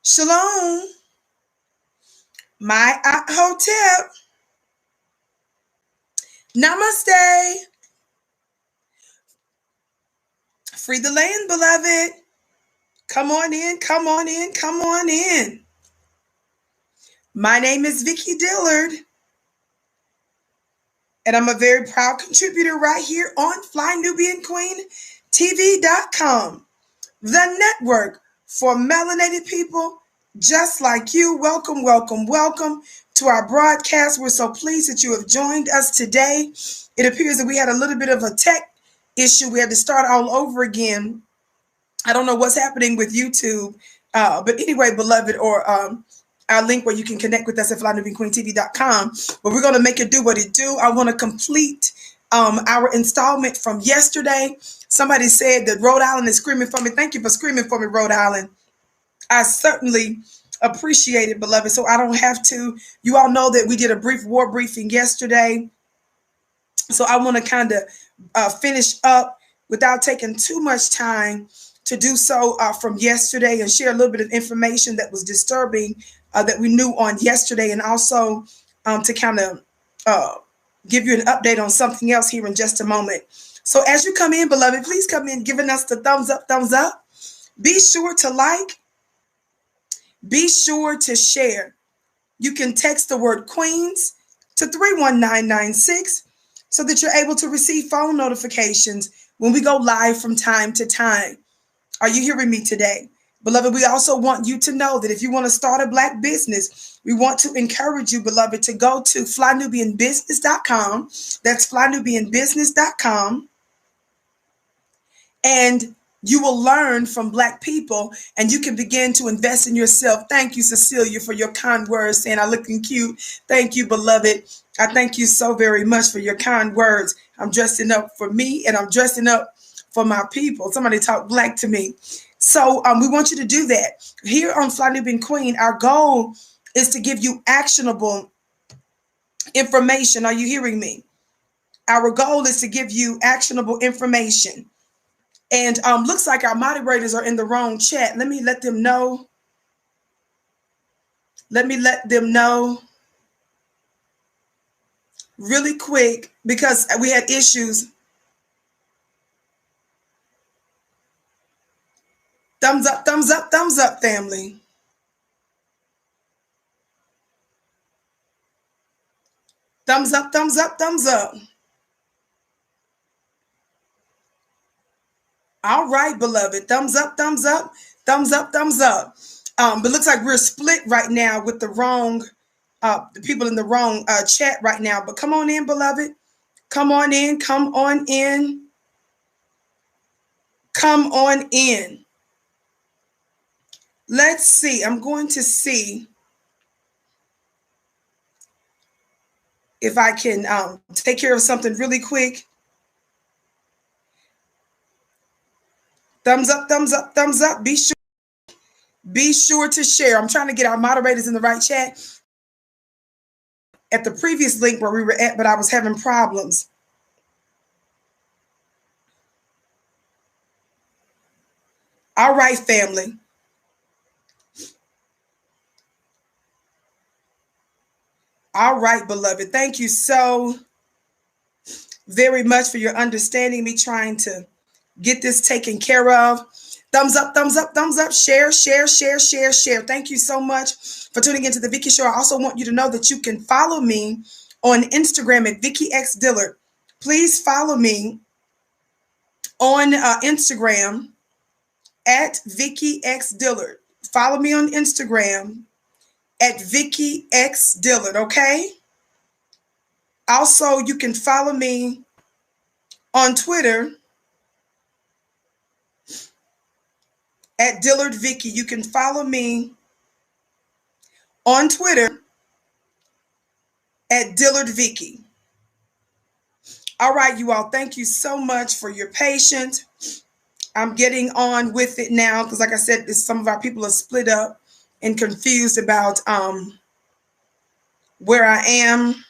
Shalom, my hotep. Namaste. Free the land, beloved. Come on in, come on in, come on in. My name is Vicki Dillard, and I'm a very proud contributor right here on FlyNubianQueenTV.com, the network for melanated people just like you. Welcome, welcome, welcome to our broadcast. We're so pleased that you have joined us today. It appears that we had a little bit of a tech issue. We had to start all over again. I don't know what's happening with YouTube, but anyway, beloved, or our link where you can connect with us at FlyNubianQueenTV.com. But we're going to make it do what it do. I want to complete our installment from yesterday. Somebody said that Rhode Island is screaming for me. Thank you for screaming for me, Rhode Island. I certainly appreciate it, beloved. So I don't have to. You all know that we did a brief war briefing yesterday. So I want to kind of finish up without taking too much time to do so from yesterday and share a little bit of information that was disturbing that we knew on yesterday, and also to kind of give you an update on something else here in just a moment. So as you come in, beloved, please come in giving us the thumbs up, thumbs up. Be sure to like. Be sure to share. You can text the word Queens to 31996 so that you're able to receive phone notifications when we go live from time to time. Are you hearing me today? Beloved, we also want you to know that if you want to start a Black business, we want to encourage you, beloved, to go to FlyNubianBusiness.com. That's FlyNubianBusiness.com. And you will learn from Black people, and you can begin to invest in yourself. Thank you, Cecilia, for your kind words, saying I'm looking cute. Thank you, beloved. I thank you so very much for your kind words. I'm dressing up for me, and I'm dressing up for my people. Somebody talk Black to me. So we want you to do that. Here on Fly Nubian Queen, our goal is to give you actionable information. Are you hearing me? Our goal is to give you actionable information. And looks like our moderators are in the wrong chat. Let me let them know. Let me let them know really quick because we had issues. Thumbs up, thumbs up, thumbs up, family. Thumbs up, thumbs up, thumbs up. All right, beloved. Thumbs up, thumbs up, thumbs up, thumbs up. But looks like we're split right now with the wrong, the people in the wrong chat right now. But come on in, beloved. Come on in, come on in. Come on in. Let's see. I'm going to see if I can take care of something really quick. Thumbs up, thumbs up, thumbs up. Be sure to share. I'm trying to get our moderators in the right chat at the previous link where we were at, but I was having problems. All right, family. All right, beloved. Thank you so very much for your understanding me trying to get this taken care of. Thumbs up, thumbs up, thumbs up. Share, share, share, share, share. Thank you so much for tuning into the Vicki Show. I also want you to know that you can follow me on Instagram at Vicki X Dillard. Please follow me on Instagram at Vicki X Dillard. Follow me on Instagram at Vicki X Dillard, okay? Also, you can follow me on Twitter at Dillard Vicki. You can follow me on Twitter at Dillard Vicki. All right, you all, thank you so much for your patience. I'm getting on with it now because, like I said, some of our people are split up and confused about where I am.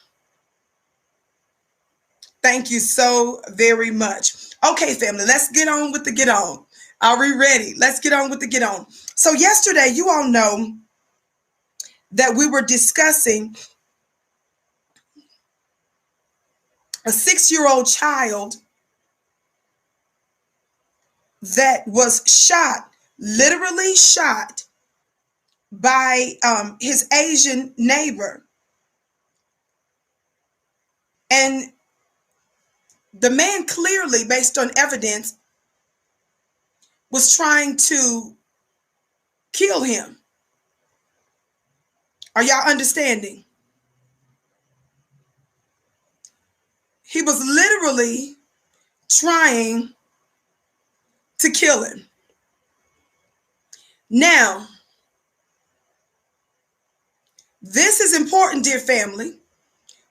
Thank you so very much. Okay, family, let's get on with the get on. Are we ready? Let's get on with the get on. So yesterday, you all know that we were discussing a 6-year-old child that was shot, literally shot by his Asian neighbor. And the man clearly, based on evidence, was trying to kill him. Are y'all understanding? He was literally trying to kill him. Now, this is important, dear family.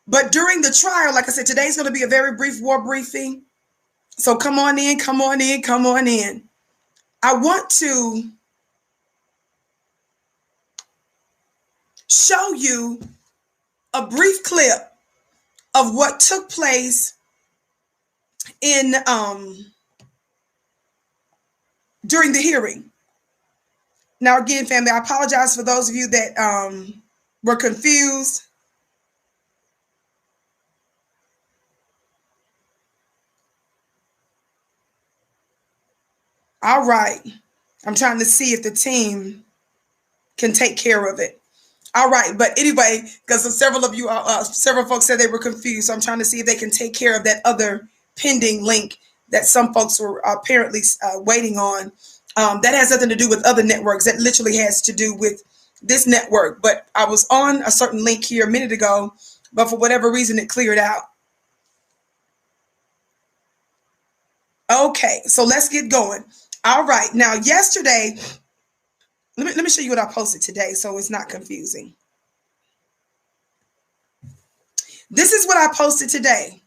But during the trial, like I said, today's going to be a very brief war briefing. So come on in, come on in, come on in. I want to show you a brief clip of what took place in during the hearing. Now, again, family, I apologize for those of you that were confused. All right. I'm trying to see if the team can take care of it. All right. But anyway, because several of you, several folks said they were confused. So I'm trying to see if they can take care of that other pending link that some folks were apparently waiting on. That has nothing to do with other networks. That literally has to do with this network. But I was on a certain link here a minute ago, but for whatever reason, it cleared out. Okay. So let's get going. All right. Now, yesterday, let me show you what I posted today so it's not confusing. This is what I posted today.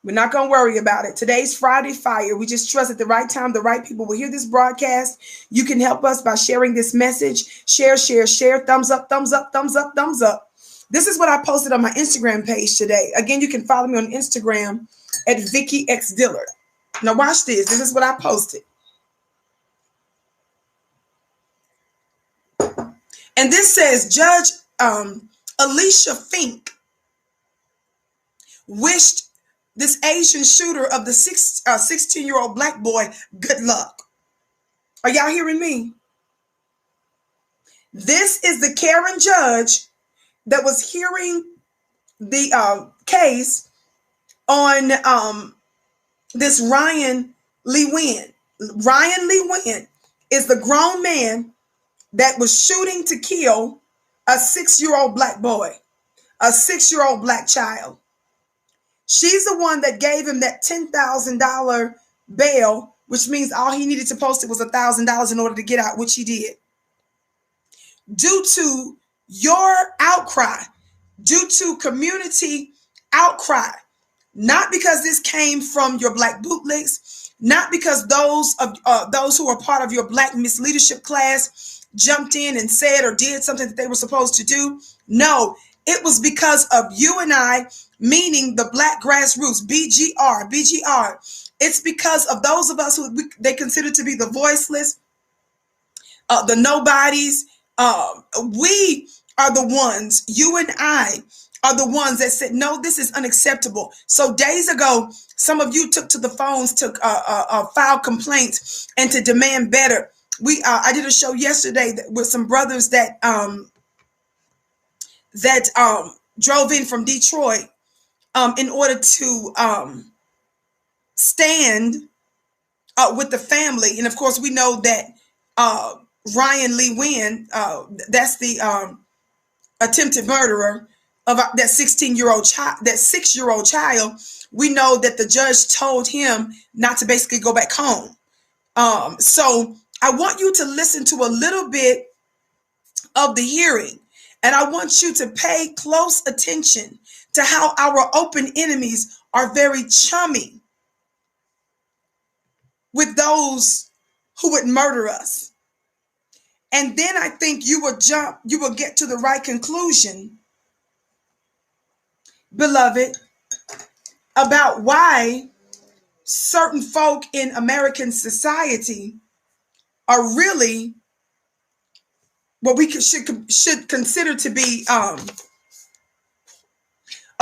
We're not going to worry about it. Today's Friday Fire. We just trust at the right time, the right people will hear this broadcast. You can help us by sharing this message. Share, share, share. Thumbs up, thumbs up, thumbs up, thumbs up. This is what I posted on my Instagram page today. Again, you can follow me on Instagram at Vicki X Dillard. Now watch this. This is what I posted. And this says, Judge Elisha FINK wished this Asian shooter of the 16-year-old black boy good luck. Are y'all hearing me? This is the Karen judge that was hearing the case on this Ryan Le-NGUYEN. Ryan Le-NGUYEN is the grown man that was shooting to kill a 6-year-old black boy, a 6-year-old black child. She's the one that gave him that $10,000 bail, which means all he needed to post it was $1,000 in order to get out, which he did. Due to your outcry, due to community outcry, not because this came from your black bootlegs, not because those who are part of your black misleadership class jumped in and said or did something that they were supposed to do. No, it was because of you and I, meaning the black grassroots, BGR. It's because of those of us who they consider to be the voiceless, the nobodies. We are the ones, you and I are the ones that said, no, this is unacceptable. So days ago, some of you took to the phones to file complaints and to demand better. I did a show yesterday with some brothers that drove in from Detroit in order to stand with the family. And of course, we know that Ryan Le-NGUYEN, that's the attempted murderer of that 16-year-old child, that 6-year-old child. We know that the judge told him not to basically go back home. So I want you to listen to a little bit of the hearing, and I want you to pay close attention to how our open enemies are very chummy with those who would murder us. And then I think you will get to the right conclusion, beloved, about why certain folk in American society are really what we should consider to be a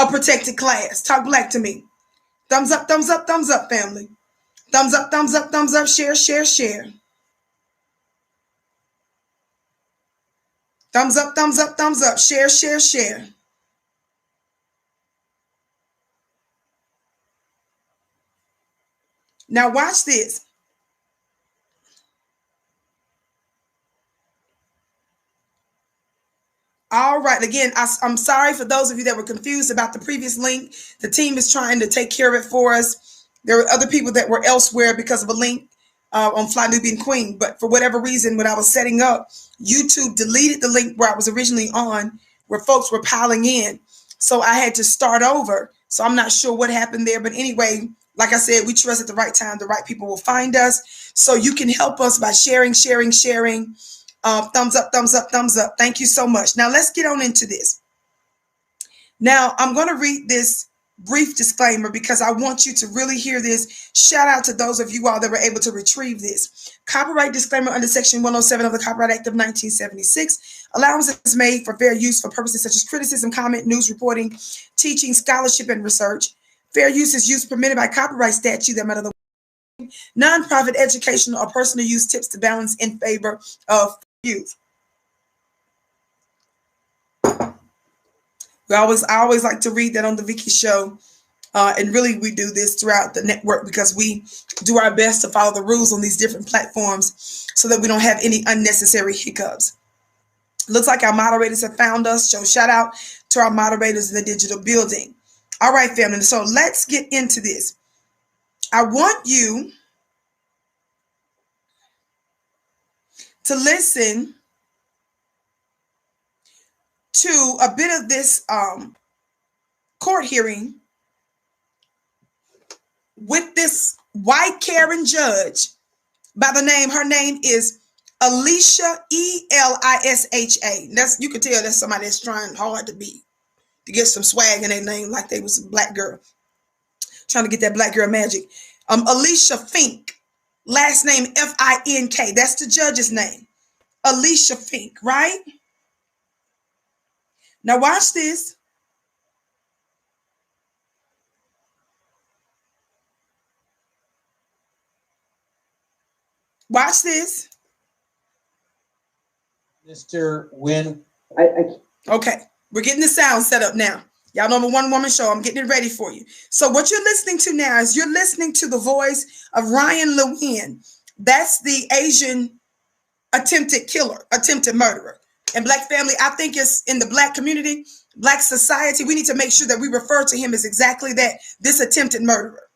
protected class. Talk black to me. Thumbs up, family. Thumbs up, share, share, share. Thumbs up, share, share, share. Now watch this. All right. Again, I'm sorry for those of you that were confused about the previous link. The team is trying to take care of it for us. There were other people that were elsewhere because of a link on Fly Nubian Queen. But for whatever reason, when I was setting up, YouTube deleted the link where I was originally on, where folks were piling in. So I had to start over. So I'm not sure what happened there. But anyway, like I said, we trust at the right time, the right people will find us. So you can help us by sharing. Thumbs up. Thank you so much. Now let's get on into this. Now I'm going to read this brief disclaimer because I want you to really hear this. Shout out to those of you all that were able to retrieve this. Copyright disclaimer under Section 107 of the Copyright Act of 1976. Allowance is made for fair use for purposes such as criticism, comment, news reporting, teaching, scholarship, and research. Fair use is use permitted by copyright statute that matter the non-profit educational or personal use tips to balance in favor of youth. I always like to read that on the Vicki Show. And really, we do this throughout the network because we do our best to follow the rules on these different platforms so that we don't have any unnecessary hiccups. Looks like our moderators have found us. So shout out to our moderators in the digital building. All right, family. So let's get into this. I want you to listen to a bit of this court hearing with this white Karen judge by the name, her name is Elisha, Elisha. That's, you can tell that's somebody that's trying hard to get some swag in their name, like they was a black girl, trying to get that black girl magic. Elisha FINK, last name FINK. That's the judge's name. Elisha FINK, right? Now watch this. Watch this. Mr. Wynn. Okay, we're getting the sound set up now. Y'all know I'm a one-woman show. I'm getting it ready for you. So what you're listening to now is you're listening to the voice of Ryan Le-NGUYEN. That's the Asian attempted killer, attempted murderer. And black family, I think it's in the black community, black society, we need to make sure that we refer to him as exactly that, this attempted murderer.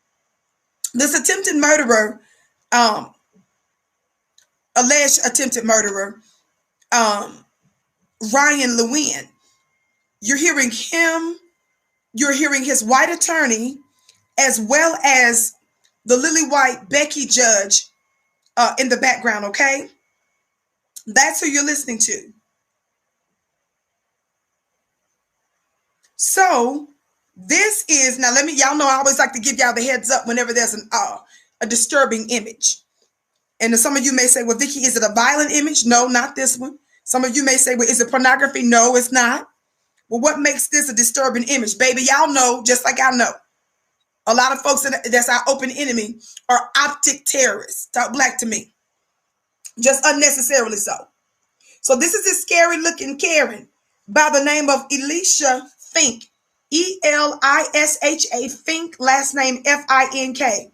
This attempted murderer, alleged attempted murderer, Ryan Le-NGUYEN. You're hearing him, you're hearing his white attorney, as well as the lily white Becky judge in the background, okay? That's who you're listening to. So this is, now let me, y'all know I always like to give y'all the heads up whenever there's a disturbing image. And some of you may say, well, Vicki, is it a violent image? No, not this one. Some of you may say, well, is it pornography? No, it's not. Well, what makes this a disturbing image? Baby, y'all know, just like I know, a lot of folks that's our open enemy are optic terrorists. Talk black to me. Just unnecessarily so. So this is this scary looking Karen by the name of Elisha FINK. Elisha FINK, last name FINK.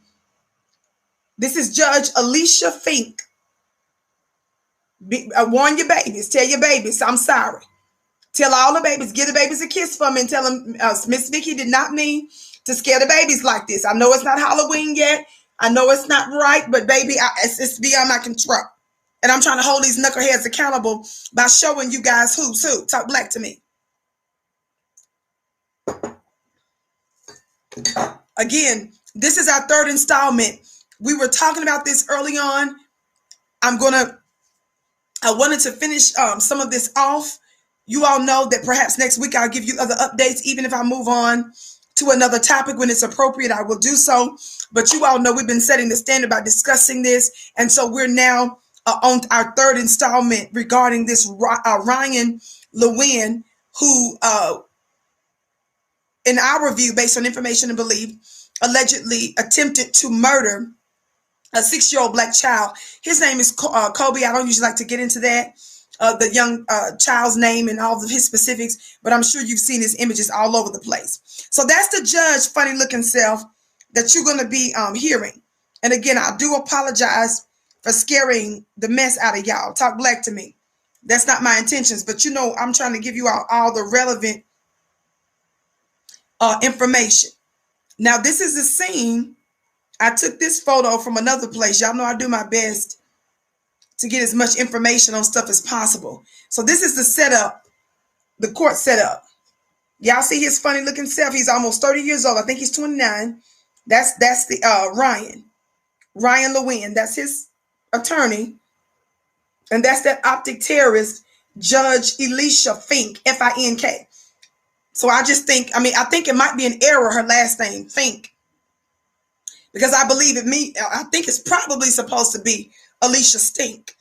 This is Judge Elisha FINK. Warn your babies. Tell your babies, I'm sorry. Tell all the babies, give the babies a kiss for me and tell them Miss Vicki did not mean to scare the babies like this. I know it's not Halloween yet. I know it's not right, but baby, it's beyond my control. And I'm trying to hold these knuckleheads accountable by showing you guys who's who. Talk black to me. Again, this is our third installment. We were talking about this early on. I wanted to finish some of this off. You all know that perhaps next week I'll give you other updates. Even if I move on to another topic when it's appropriate, I will do so. But you all know we've been setting the standard by discussing this. And so we're now on our third installment regarding this Ryan Le-NGUYEN, who, in our review, based on information and belief, allegedly attempted to murder a 6-year-old black child. His name is Kobe. I don't usually like to get into that, the young child's name and all of his specifics, but I'm sure you've seen his images all over the place. So that's the judge, funny looking self, that you're going to be hearing. And again, I do apologize for scaring the mess out of y'all. Talk black to me. That's not my intentions, but you know, I'm trying to give you all the relevant information. Now, this is the scene. I took this photo from another place. Y'all know I do my best to get as much information on stuff as possible. So this is the setup, the court setup. Y'all see his funny looking self. He's almost 30 years old. I think he's 29. That's the Ryan Le-NGUYEN. That's his attorney. And that's that optic terrorist, Judge Elisha FINK, F-I-N-K. So I just think, I think it might be an error, her last name, Fink. Because I believe I think it's probably supposed to be Alicia Stink.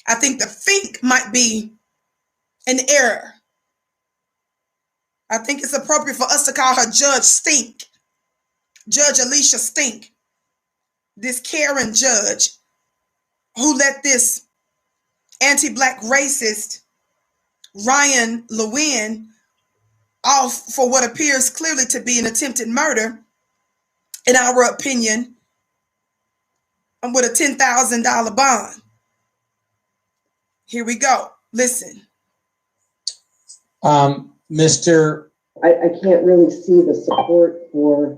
I think the Fink might be an error. I think it's appropriate for us to call her Judge Stink. Judge Alicia Stink. This Karen judge who let this anti-black racist Ryan Le-NGUYEN off for what appears clearly to be an attempted murder, in our opinion, with a $10,000 bond. Here we go. Listen. Mr. I can't really see the support for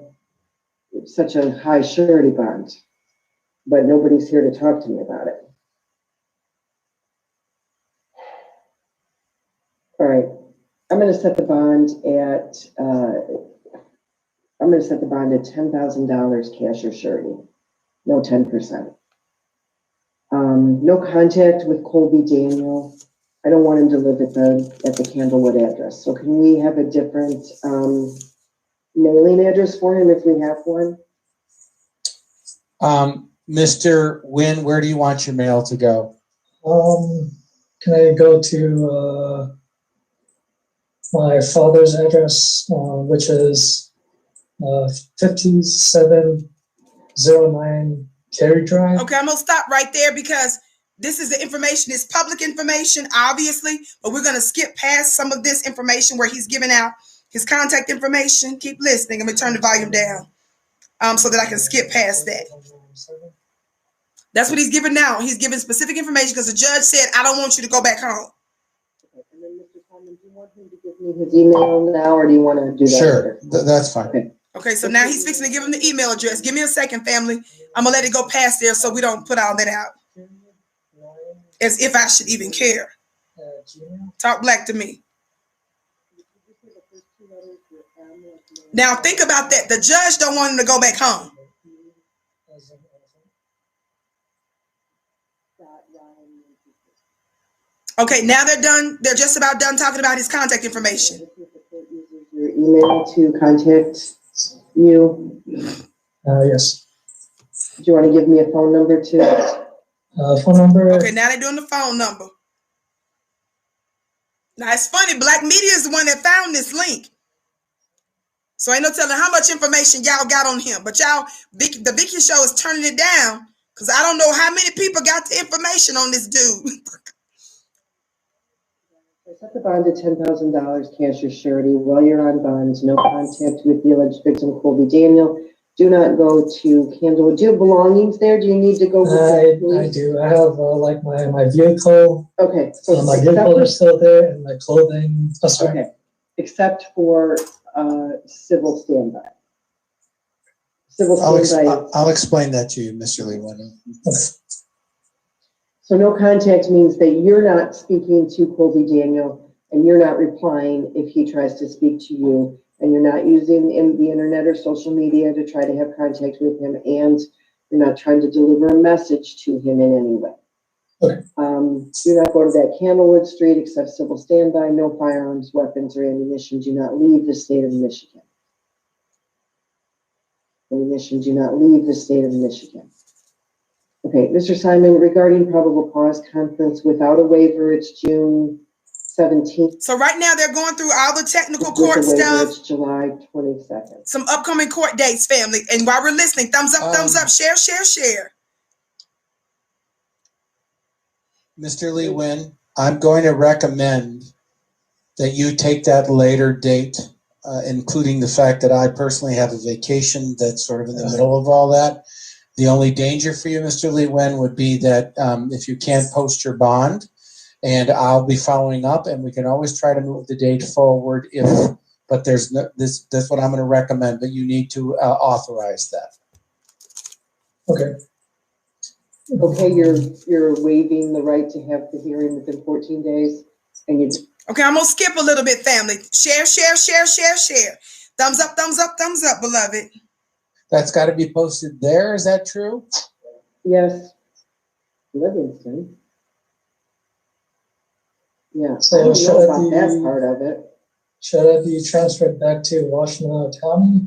such a high surety bond, but nobody's here to talk to me about it. All right, I'm going to set the bond at $10,000 cash or surety, no 10%. No contact with Colby Daniel. I don't want him to live at the Candlewood address. So can we have a different mailing address for him if we have one? Mr. Nguyen, where do you want your mail to go? Can I go to my father's address, which is 5709 Cary Drive? Okay, I'm going to stop right there because this is the information. It's public information, obviously, but we're going to skip past some of this information where he's giving out his contact information. Keep listening. I'm going to turn the volume down so that I can skip past that. That's what he's giving now. He's giving specific information because the judge said, I don't want you to go back home. And then, Mr. Coleman, do you want him to give me his email now, or do you want to do that? Sure, that's fine. Okay. Okay, so now he's fixing to give him the email address. Give me a second, family. I'm going to let it go past there so we don't put all that out. As if I should even care. Talk black to me. Now think about that. The judge don't want him to go back home. Okay, now they're done. They're just about done talking about his contact information. Your email to contact you? Yes. Do you want to give me a phone number too? Phone number? Okay, now they're doing the phone number. Now it's funny, black media is the one that found this link. So ain't no telling how much information y'all got on him. But y'all, the Vicki show is turning it down because I don't know how many people got the information on this dude. I set the bond at $10,000 cash or surety. While you're on bonds, no contact with the alleged victim, Colby Daniel. Do not go to Candlewood. Do you have belongings there? Do you need to go? I do. I have like my vehicle. Okay. So my vehicle is still there, and my clothing. Oh, sorry. Okay. Except for civil standby. Civil standby. I'll explain that to you, Mr. Le-NGUYEN. So no contact means that you're not speaking to Colby Daniel and you're not replying if he tries to speak to you, and you're not using the internet or social media to try to have contact with him, and you're not trying to deliver a message to him in any way. Okay. Do not go to that Candlewood Street except civil standby. No firearms, weapons, or ammunition. Do not leave the state of Michigan. Ammunition do not leave the state of Michigan. Okay, Mr. Simon, regarding probable cause conference without a waiver, it's June 17th. So right now they're going through all the technical With court the waiver, stuff. it's July 22nd. Some upcoming court dates, family. And while we're listening, thumbs up, share, share, share. Mr. Le-NGUYEN, I'm going to recommend that you take that later date, including the fact that I personally have a vacation that's sort of in the middle of all that. The only danger for you, Mr. Le-NGUYEN, would be that if you can't post your bond, and I'll be following up, and we can always try to move the date forward but there's no, that's what I'm going to recommend, but you need to authorize that. Okay. Okay, you're waiving the right to have the hearing within 14 days, and you. Okay, I'm gonna skip a little bit, family. Share, share, share, share, share. Thumbs up, beloved. That's got to be posted there. Is that true? Yes. Livingston. Yeah, So I don't should know it about be- that part of it. Should it be transferred back to Washington County?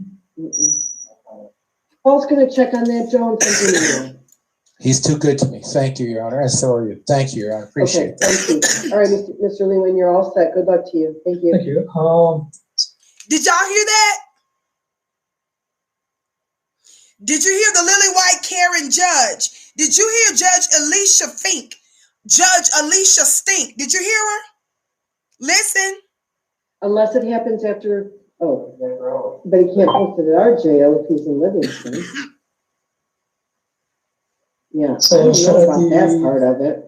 Paul's gonna check on that, Joe, and send you an email. He's too good to me. Thank you, Your Honor. I saw you. Thank you, Your Honor. Appreciate Okay, thank you. All right, Mr. Le-NGUYEN, you're all set. Good luck to you. Thank you. Thank you. Did y'all hear that? Did you hear the Lily White Karen judge? Did you hear Judge Elisha FINK? Judge Elisha Stink? Did you hear her? Listen. Unless it happens after, but he can't post it at our jail if he's in Livingston. Yeah, So I don't should know it about be- that part of it.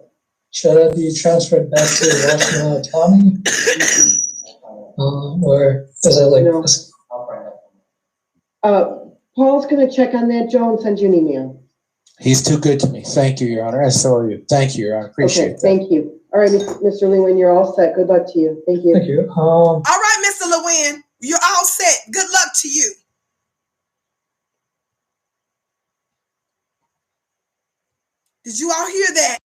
Should it be transferred back to Washington County? Or is it like No. this? Paul's gonna check on that, Joe, and send you an email. He's too good to me. Thank you, Your Honor. I saw you. Thank you, Your Honor. Appreciate Okay, that. thank you. All right, Mr. Le-NGUYEN, you're all set. Good luck to you. Thank you. Thank you. All right, Mr. Le-NGUYEN, you're all set. Good luck to you. Did you all hear that?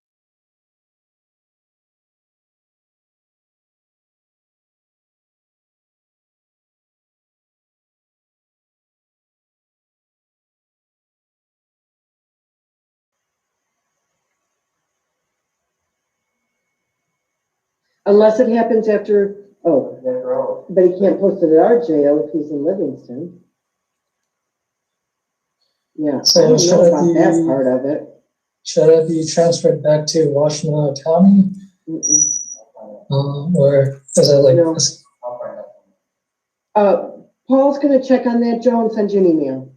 Unless it happens after, but he can't post it at our jail if he's in Livingston. Yeah, So I don't should know it about be- that part of it. Should it be transferred back to Washington County? Or is it like No. this? Paul's gonna check on that, Joe, and send you an email.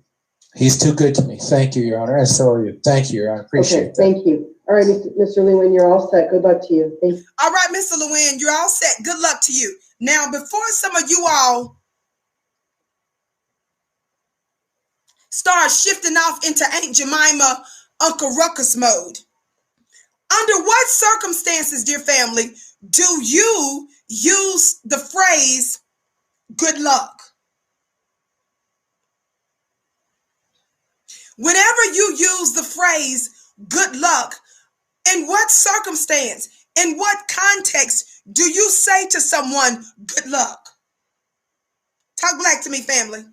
He's too good to me. Thank you, Your Honor. I saw you. Thank you, Your Honor. Appreciate Okay, that. thank you. All right, Mr. Le-NGUYEN, you're all set. Good luck to you. Thank you. All right, Mr. Le-NGUYEN, you're all set. Good luck to you. Now, before some of you all start shifting off into Aunt Jemima, Uncle Ruckus mode, under what circumstances, dear family, do you use the phrase good luck? Whenever you use the phrase good luck, in what circumstance, in what context do you say to someone good luck? Talk black to me, family.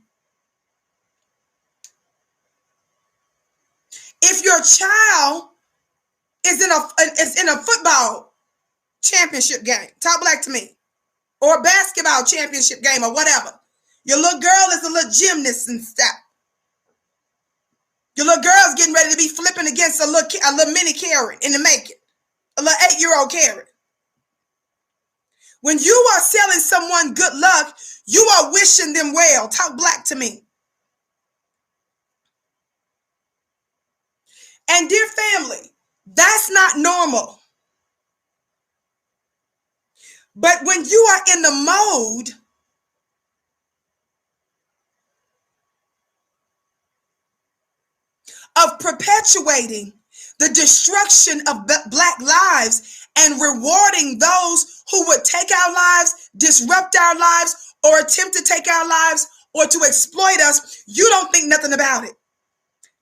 If your child is in a football championship game, talk black to me, or a basketball championship game or whatever, your little girl is a little gymnast and stuff. Your little girl's getting ready to be flipping against a little mini carrot in the making, a little 8-year-old carrot. When you are selling someone good luck, you are wishing them well. Talk black to me. And dear family, that's not normal. But when you are in the mode of perpetuating the destruction of black lives and rewarding those who would take our lives, disrupt our lives, or attempt to take our lives, or to exploit us, you don't think nothing about it.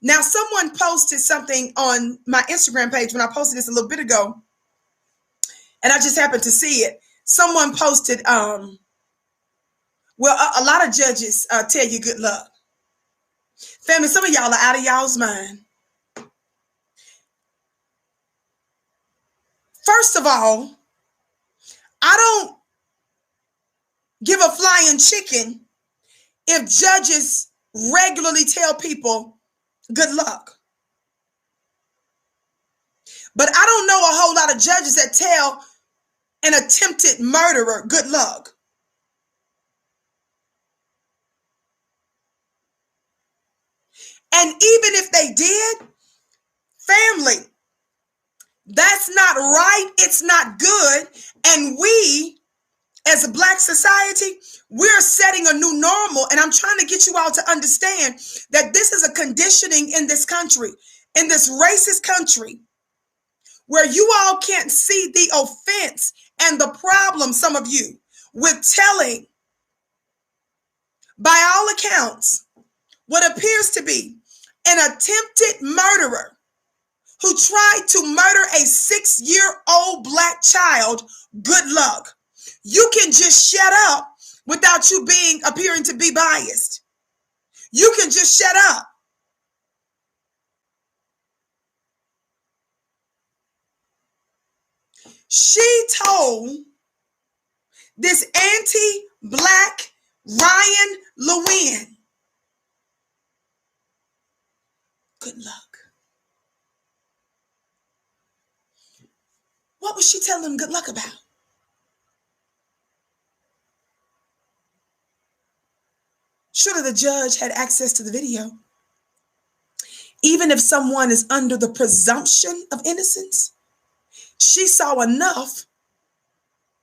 Now, someone posted something on my Instagram page when I posted this a little bit ago, and I just happened to see it. Someone posted, well, a lot of judges tell you good luck. Family, some of y'all are out of y'all's mind. First of all, I don't give a flying chicken if judges regularly tell people good luck. But I don't know a whole lot of judges that tell an attempted murderer good luck. And even if they did, family, that's not right. It's not good. And we, as a Black society, we're setting a new normal. And I'm trying to get you all to understand that this is a conditioning in this country, in this racist country, where you all can't see the offense and the problem, some of you, with telling, by all accounts, what appears to be an attempted murderer who tried to murder a 6-year-old Black child good luck. You can just shut up without you appearing to be biased. You can just shut up. She told this anti-Black Ryan Le-NGUYEN, good luck. What was she telling him good luck about? Surely the judge had access to the video. Even if someone is under the presumption of innocence, she saw enough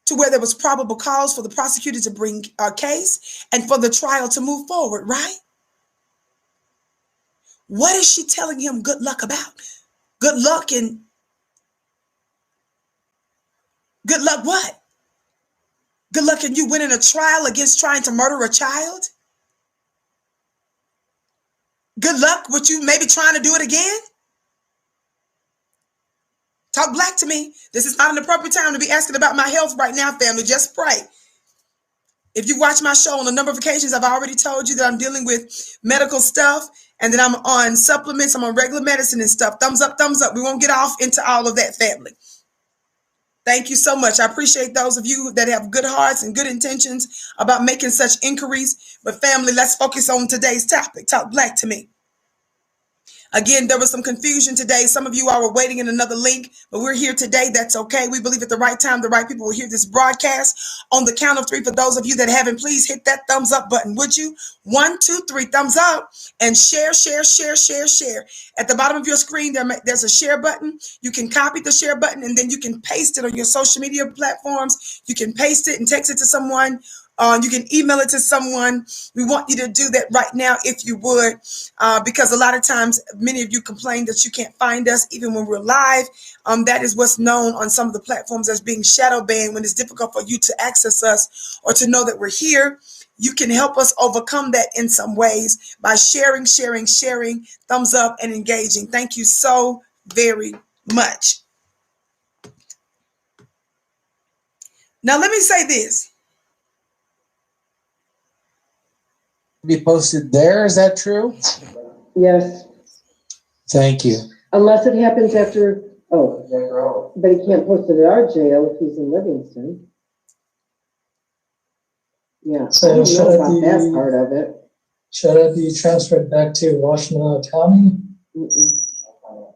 to where there was probable cause for the prosecutor to bring a case and for the trial to move forward, right? What is she telling him good luck about? Good luck and good luck what? Good luck in you winning a trial against trying to murder a child? Good luck with you maybe trying to do it again? Talk Black to me. This is not an appropriate time to be asking about my health right now, family. Just pray. If you watch my show on a number of occasions, I've already told you that I'm dealing with medical stuff and that I'm on supplements. I'm on regular medicine and stuff. Thumbs up, thumbs up. We won't get off into all of that, family. Thank you so much. I appreciate those of you that have good hearts and good intentions about making such inquiries. But family, let's focus on today's topic. Talk Black to me. Again, there was some confusion today. Some of you all were waiting in another link, but we're here today. That's okay. We believe at the right time, the right people will hear this broadcast. On the count of 3, for those of you that haven't, please hit that thumbs up button, would you? 1, 2, 3, thumbs up, and share, share, share, share, share. At the bottom of your screen, there's a share button. You can copy the share button, and then you can paste it on your social media platforms. You can paste it and text it to someone. You can email it to someone. We want you to do that right now if you would, because a lot of times many of you complain that you can't find us even when we're live. That is what's known on some of the platforms as being shadow banned, when it's difficult for you to access us or to know that we're here. You can help us overcome that in some ways by sharing, sharing, sharing, thumbs up, and engaging. Thank you so very much. Now, let me say this. Be posted there. Is that true? Yes. Thank you. Unless it happens after, but he can't post it at our jail if he's in Livingston. Yeah, So I don't know about that part of it. Should it be transferred back to Washington County?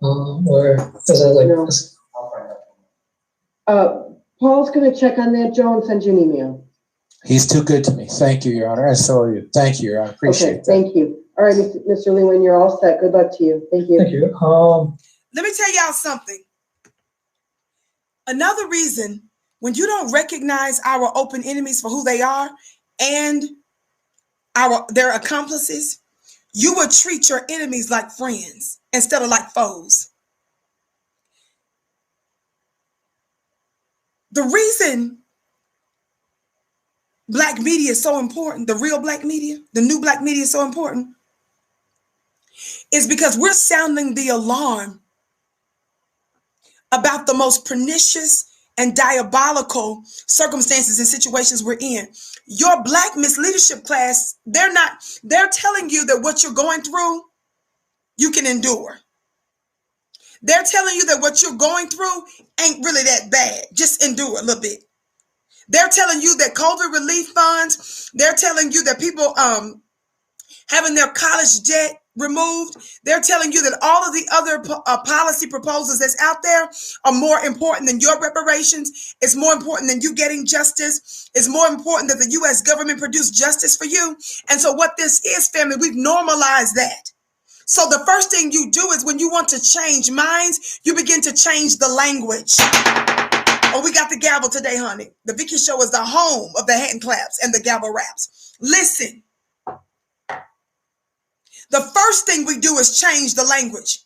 Or is it like this? Paul's going to check on that, Joe, and send you an email. He's too good to me. Thank you, Your Honor. I saw you. Thank you, Your Honor. Appreciate that. Thank you. All right, Mr. Le-NGUYEN, you're all set. Good luck to you. Thank you. Thank you. Let me tell y'all something. Another reason, when you don't recognize our open enemies for who they are and their accomplices, you will treat your enemies like friends instead of like foes. The reason Black media is so important, the real Black media, the new Black media is so important, is because we're sounding the alarm about the most pernicious and diabolical circumstances and situations we're in. Your Black misleadership class, they're telling you that what you're going through you can endure. They're telling you that what you're going through ain't really that bad. Just endure a little bit. They're telling you that COVID relief funds, they're telling you that people having their college debt removed. They're telling you that all of the other policy proposals that's out there are more important than your reparations. It's more important than you getting justice. It's more important that the U.S. government produce justice for you. And so what this is, family, we've normalized that. So the first thing you do is when you want to change minds, you begin to change the language. Oh, we got the gavel today, honey. The Vicki Show is the home of the hand claps and the gavel raps. Listen. The first thing we do is change the language.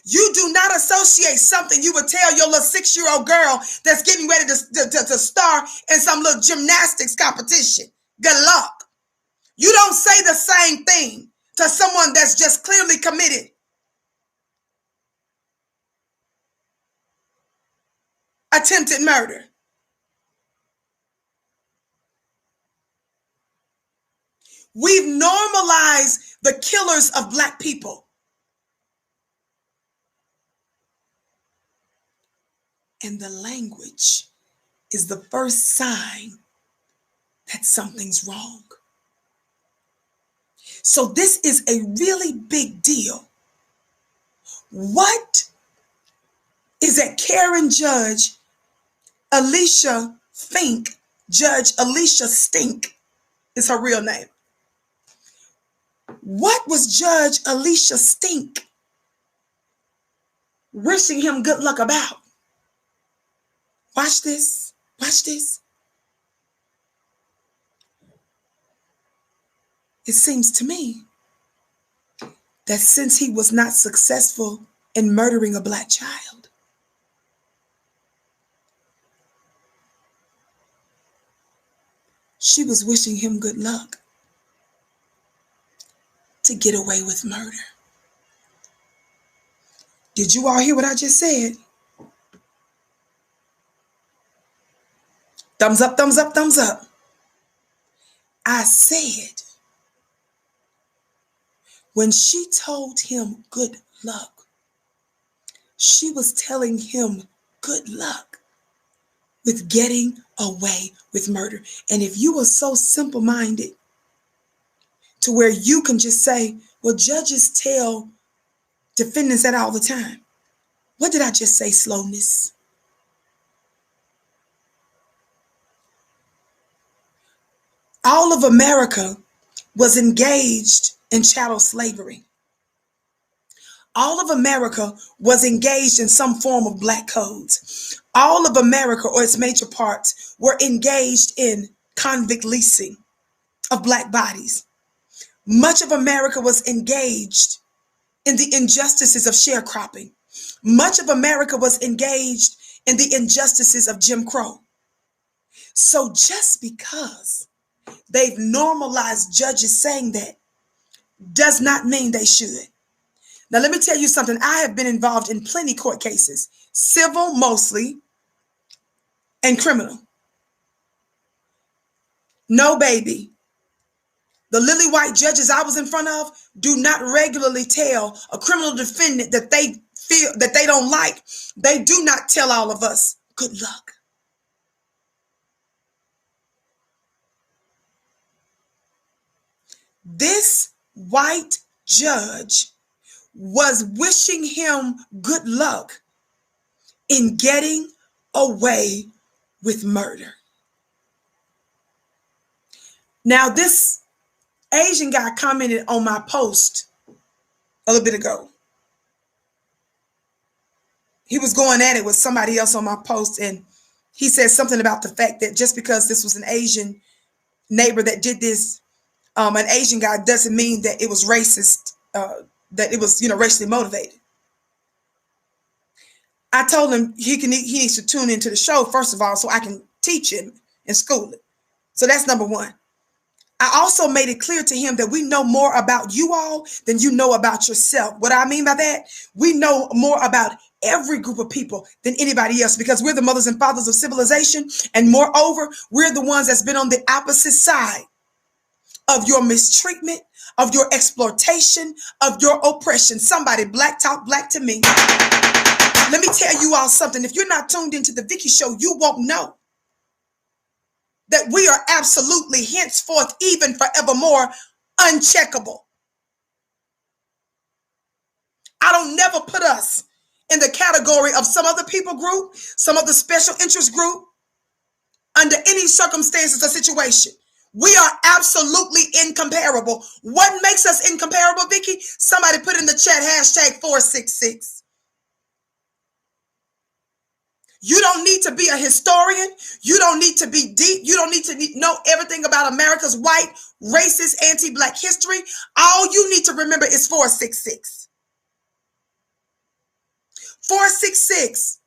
You do not associate something you would tell your little 6-year-old girl that's getting ready to star in some little gymnastics competition. Good luck. You don't say the same thing to someone that's just clearly committed attempted murder. We've normalized the killers of Black people. And the language is the first sign that something's wrong. So this is a really big deal. What is that Karen Judge Elisha FINK, Judge Elisha Stink is her real name. What was Judge Elisha Stink wishing him good luck about? Watch this. Watch this. It seems to me that since he was not successful in murdering a Black child, she was wishing him good luck to get away with murder. Did you all hear what I just said? Thumbs up, thumbs up, thumbs up. I said, when she told him good luck, she was telling him good luck with getting away with murder. And if you are so simple-minded to where you can just say, well, judges tell defendants that all the time. What did I just say, slowness? All of America was engaged in chattel slavery. All of America was engaged in some form of Black codes. All of America, or its major parts, were engaged in convict leasing of Black bodies. Much of America was engaged in the injustices of sharecropping. Much of America was engaged in the injustices of Jim Crow. So just because they've normalized judges saying that does not mean they should. Now, let me tell you something. I have been involved in plenty court cases, civil mostly, and criminal. No, baby. The lily white judges I was in front of do not regularly tell a criminal defendant that they feel that they don't like. They do not tell all of us, good luck. This white judge was wishing him good luck in getting away with murder. Now, this Asian guy commented on my post a little bit ago. He was going at it with somebody else on my post, and he said something about the fact that just because this was an Asian neighbor that did this, an Asian guy, doesn't mean that it was racist, that it was, racially motivated. I told him he needs to tune into the show, first of all, so I can teach him and school it. So that's number one. I also made it clear to him that we know more about you all than you know about yourself. What I mean by that, we know more about every group of people than anybody else, because we're the mothers and fathers of civilization. And moreover, we're the ones that's been on the opposite side of your mistreatment, of your exploitation, of your oppression. Somebody black talk black to me. Let me tell you all something. If you're not tuned into the Vicki Show, you won't know that we are absolutely henceforth, even forevermore, uncheckable. I don't never put us in the category of some other people group, some other special interest group, under any circumstances or situation. We are absolutely incomparable. What makes us incomparable, Vicki? Somebody put in the chat hashtag 466. You don't need to be a historian. You don't need to be deep. You don't need to know everything about America's white, racist, anti-black history. All you need to remember is 466. 466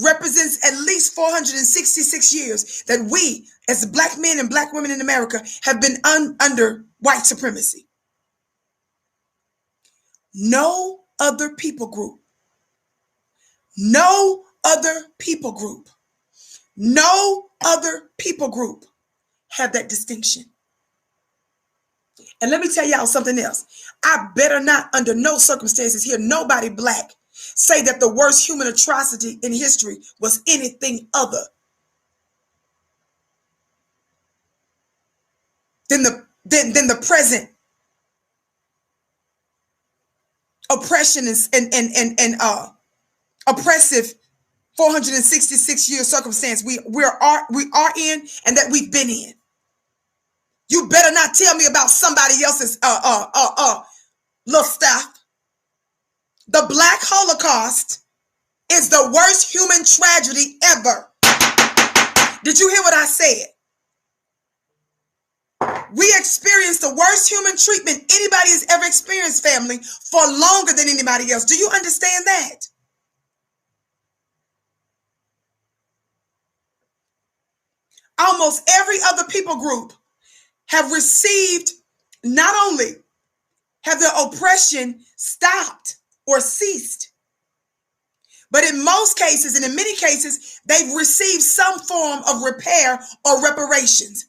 represents at least 466 years that we, as black men and black women in America, have been under white supremacy. No other people group, no other people group, no other people group have that distinction. And let me tell y'all something else. I better not, under no circumstances, hear nobody black say that the worst human atrocity in history was anything other than the present oppression and oppressive 466-year circumstance we are in and that we've been in. You better not tell me about somebody else's little stuff. The Black Holocaust is the worst human tragedy ever. Did you hear what I said? We experienced the worst human treatment anybody has ever experienced, family, for longer than anybody else. Do you understand that? Almost every other people group have received, not only have their oppression stopped or ceased, but in most cases, and in many cases, they've received some form of repair or reparations.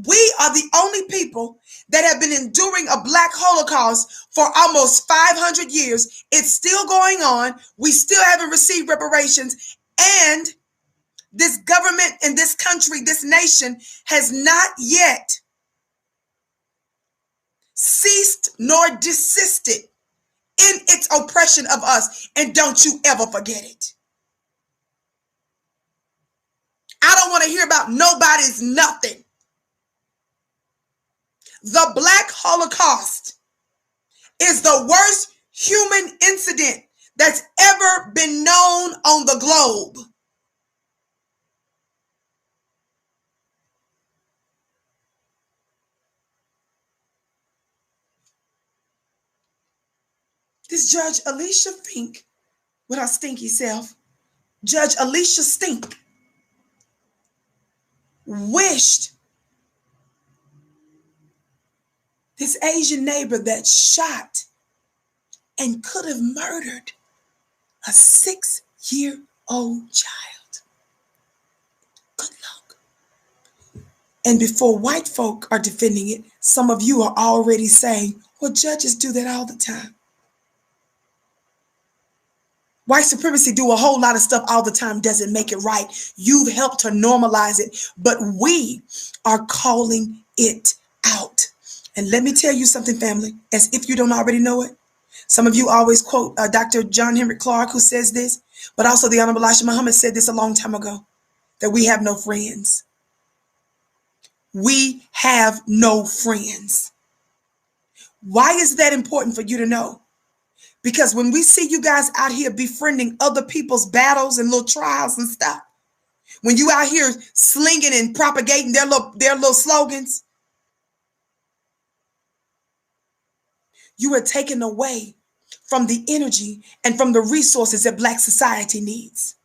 We are the only people that have been enduring a Black Holocaust for almost 500 years. It's still going on. We still haven't received reparations. And this government and this country, this nation, has not yet ceased nor desisted in its oppression of us. And don't you ever forget it. I don't want to hear about nobody's nothing. The Black Holocaust is the worst human incident that's ever been known on the globe. This Judge Elisha FINK, with her stinky self, Judge Elisha Stink, wished this Asian neighbor that shot and could have murdered a 6-year-old child. Good luck. And before white folk are defending it, some of you are already saying, well, judges do that all the time. White supremacy do a whole lot of stuff all the time, doesn't make it right. You've helped to normalize it, but we are calling it out. And let me tell you something, family, as if you don't already know it. Some of you always quote Dr. John Henrik Clarke, who says this, but also the Honorable Elijah Muhammad said this a long time ago, that we have no friends. We have no friends. Why is that important for you to know? Because when we see you guys out here befriending other people's battles and little trials and stuff, when you out here slinging and propagating their little slogans, you are taken away from the energy and from the resources that Black society needs.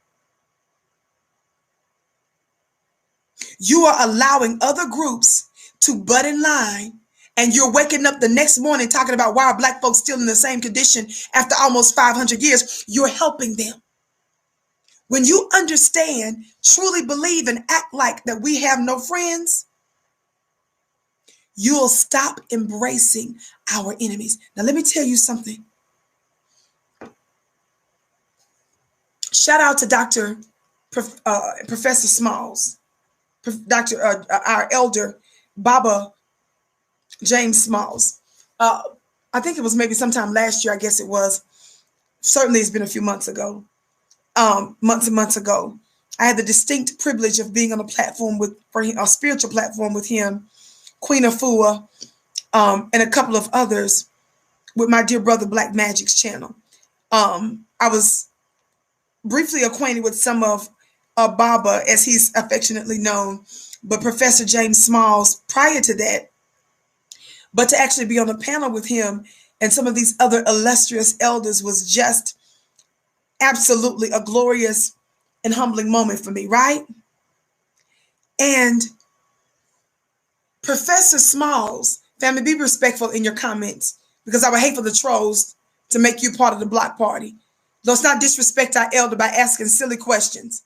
You are allowing other groups to butt in line, and you're waking up the next morning talking about why are Black folks still in the same condition after almost 500 years. You're helping them. When you understand, truly believe, and act like that we have no friends, you'll stop embracing our enemies. Now, let me tell you something. Shout out to Professor Smalls, our elder, Baba James Smalls. I think it was maybe sometime last year, I guess it was. Certainly it's been a few months ago, months and months ago. I had the distinct privilege of being on a spiritual platform with him, Queen Afua, and a couple of others with my dear brother Black Magic's channel. I was briefly acquainted with some of Baba, as he's affectionately known, but Professor James Smalls prior to that. But to actually be on a panel with him and some of these other illustrious elders was just absolutely a glorious and humbling moment for me, right? And Professor Smalls, family, be respectful in your comments, because I would hate for the trolls to make you part of the block party. Let's not disrespect our elder by asking silly questions.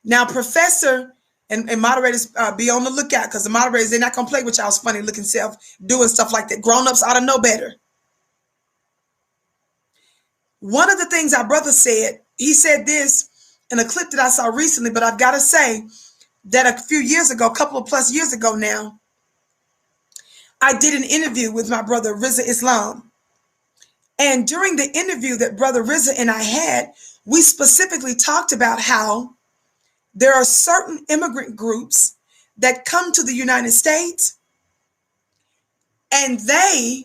Now, Professor and moderators, be on the lookout, because the moderators, they're not going to play with y'all's funny looking self doing stuff like that. Grown-ups ought to know better. One of the things our brother said, he said this in a clip that I saw recently, but I've got to say that a few years ago, a couple of plus years ago now, I did an interview with my brother Rizza Islam. And during the interview that brother Rizza and I had, we specifically talked about how there are certain immigrant groups that come to the United States and they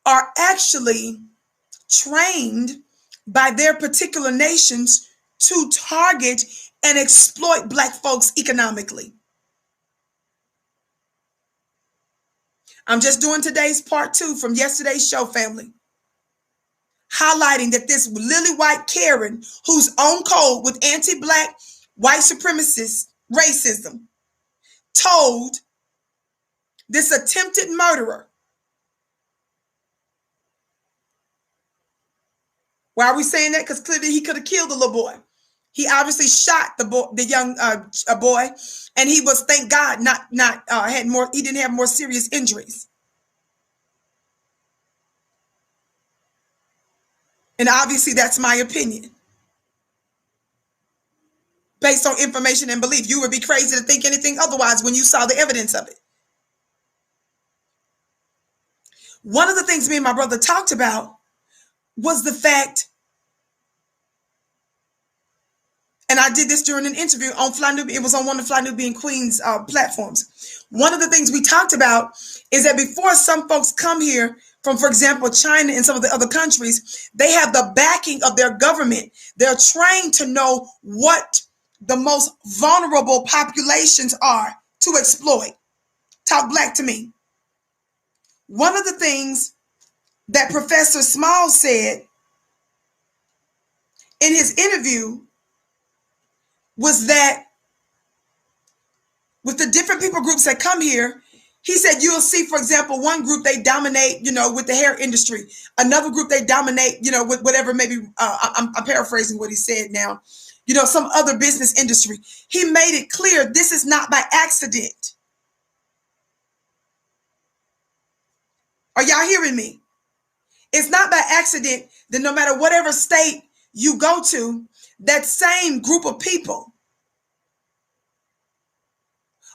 are actually trained by their particular nations to target and exploit Black folks economically. I'm just doing today's part 2 from yesterday's show, family, highlighting that this lily white Karen, who's on code with anti-Black white supremacist racism, told this attempted murderer. Why are we saying that? Because clearly he could have killed the little boy. He obviously shot the young boy, and he was, thank God, he didn't have more serious injuries. And obviously that's my opinion. Based on information and belief. You would be crazy to think anything otherwise when you saw the evidence of it. One of the things me and my brother talked about was the fact, and I did this during an interview on Fly Nubian. It was on one of Fly Nubian Queen's platforms. One of the things we talked about is that before some folks come here from, for example, China and some of the other countries, they have the backing of their government. They're trained to know what the most vulnerable populations are to exploit. Talk Black to me. One of the things that Professor Smalls said in his interview was that with the different people groups that come here, he said you'll see, for example, one group they dominate, with the hair industry. Another group they dominate, with whatever, maybe I'm paraphrasing what he said now, some other business industry. He made it clear this is not by accident. Are y'all hearing me? It's not by accident that no matter whatever state you go to, that same group of people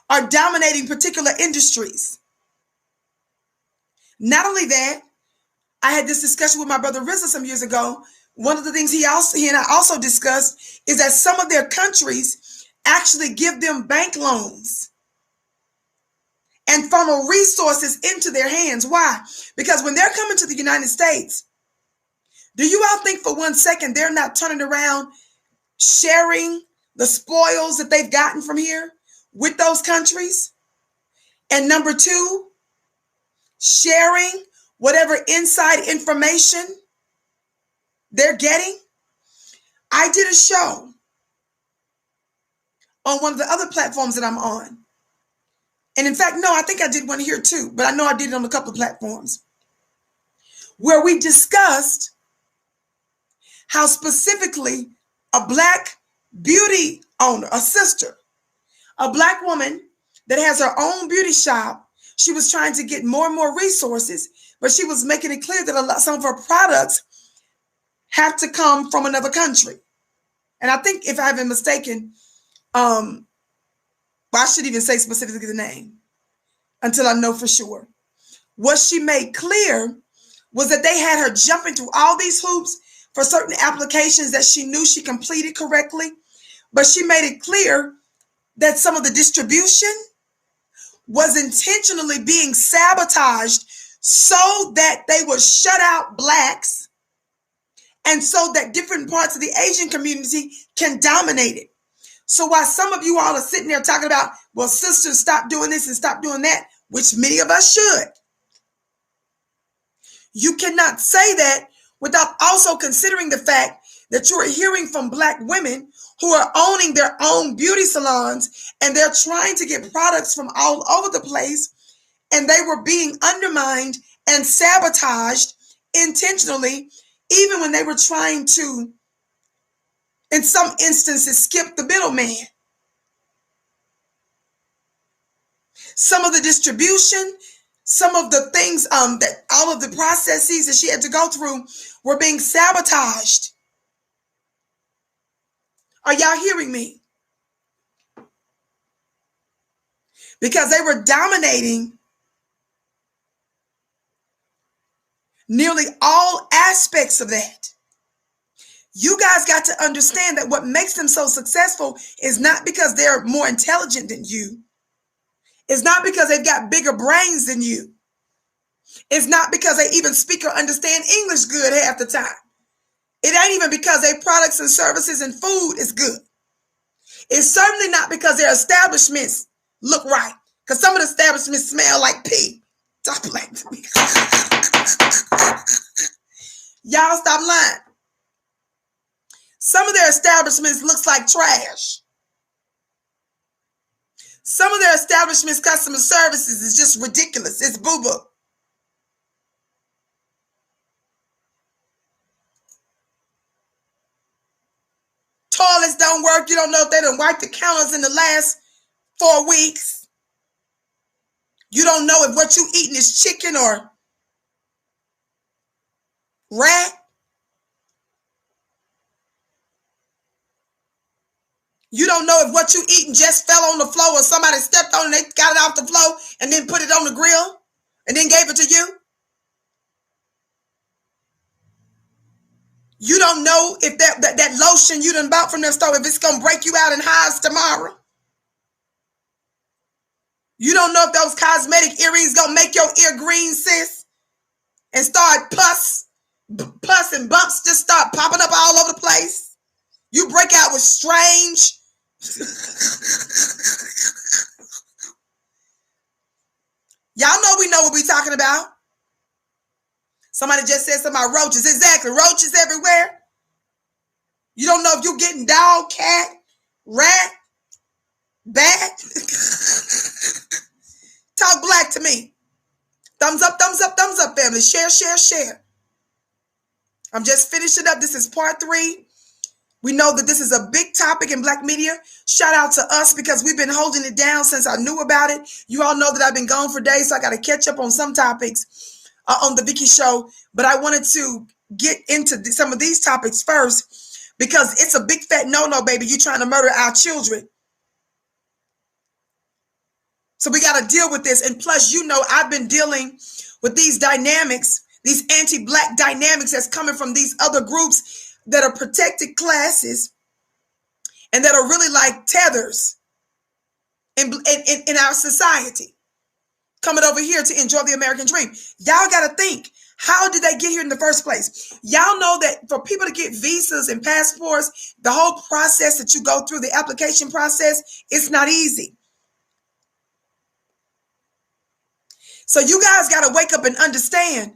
are dominating particular industries. Not only that, I had this discussion with my brother Rizza some years ago. One of the things he and I also discussed is that some of their countries actually give them bank loans and funnel resources into their hands. Why? Because when they're coming to the United States, do you all think for one second they're not turning around sharing the spoils that they've gotten from here with those countries? And number 2, sharing whatever inside information they're getting. I did a show on one of the other platforms that I'm on. And in fact, no, I think I did one here too, but I know I did it on a couple of platforms where we discussed how specifically a Black beauty owner, a sister, a Black woman that has her own beauty shop. She was trying to get more and more resources, but she was making it clear that some of her products have to come from another country. And I think, if I haven't mistaken, I shouldn't even say specifically the name until I know for sure. What she made clear was that they had her jumping through all these hoops for certain applications that she knew she completed correctly, but she made it clear that some of the distribution was intentionally being sabotaged so that they would shut out Blacks and so that different parts of the Asian community can dominate it. So while some of you all are sitting there talking about, well, sisters, stop doing this and stop doing that, which many of us should, you cannot say that without also considering the fact that you are hearing from Black women who are owning their own beauty salons, and they're trying to get products from all over the place, and they were being undermined and sabotaged intentionally, even when they were trying to, in some instances, skip the middleman. Some of the distribution, some of the things that all of the processes that she had to go through were being sabotaged. Are y'all hearing me? Because they were dominating nearly all aspects of that. You guys got to understand that what makes them so successful is not because they're more intelligent than you. It's not because they've got bigger brains than you. It's not because they even speak or understand English good half the time. It ain't even because their products and services and food is good. It's certainly not because their establishments look right. Because some of the establishments smell like pee. Stop playing to me. Y'all stop lying. Some of their establishments looks like trash. Some of their establishments' customer services is just ridiculous. It's boo-boo. Toilets don't work. You don't know if they done wiped the counters in the last 4 weeks. You don't know if what you eating is chicken or rat. You don't know if what you eating just fell on the floor or somebody stepped on it and they got it off the floor and then put it on the grill and then gave it to you. You don't know if that lotion you done bought from the store, if it's going to break you out in hives tomorrow. You don't know if those cosmetic earrings going to make your ear green, sis, and start pus and bumps just start popping up all over the place. You break out with strange. Y'all know we know what we're talking about. Somebody just said something about roaches. Exactly. Roaches everywhere. You don't know if you're getting dog, cat, rat, bat. Talk black to me. Thumbs up, thumbs up, thumbs up, family. Share, share, share. I'm just finishing up. This is part 3. We know that this is a big topic in Black media. Shout out to us because we've been holding it down since I knew about it. You all know that I've been gone for days, so I got to catch up on some topics on the Vicki Show. But I wanted to get into some of these topics first because it's a big fat no-no, baby. You're trying to murder our children. So we got to deal with this. And plus, you know, I've been dealing with these dynamics, these anti-Black dynamics that's coming from these other groups that are protected classes and that are really like tethers in our society, coming over here to enjoy the American dream. Y'all got to think, how did they get here in the first place? Y'all know that for people to get visas and passports, the whole process that you go through, the application process, it's not easy. So you guys got to wake up and understand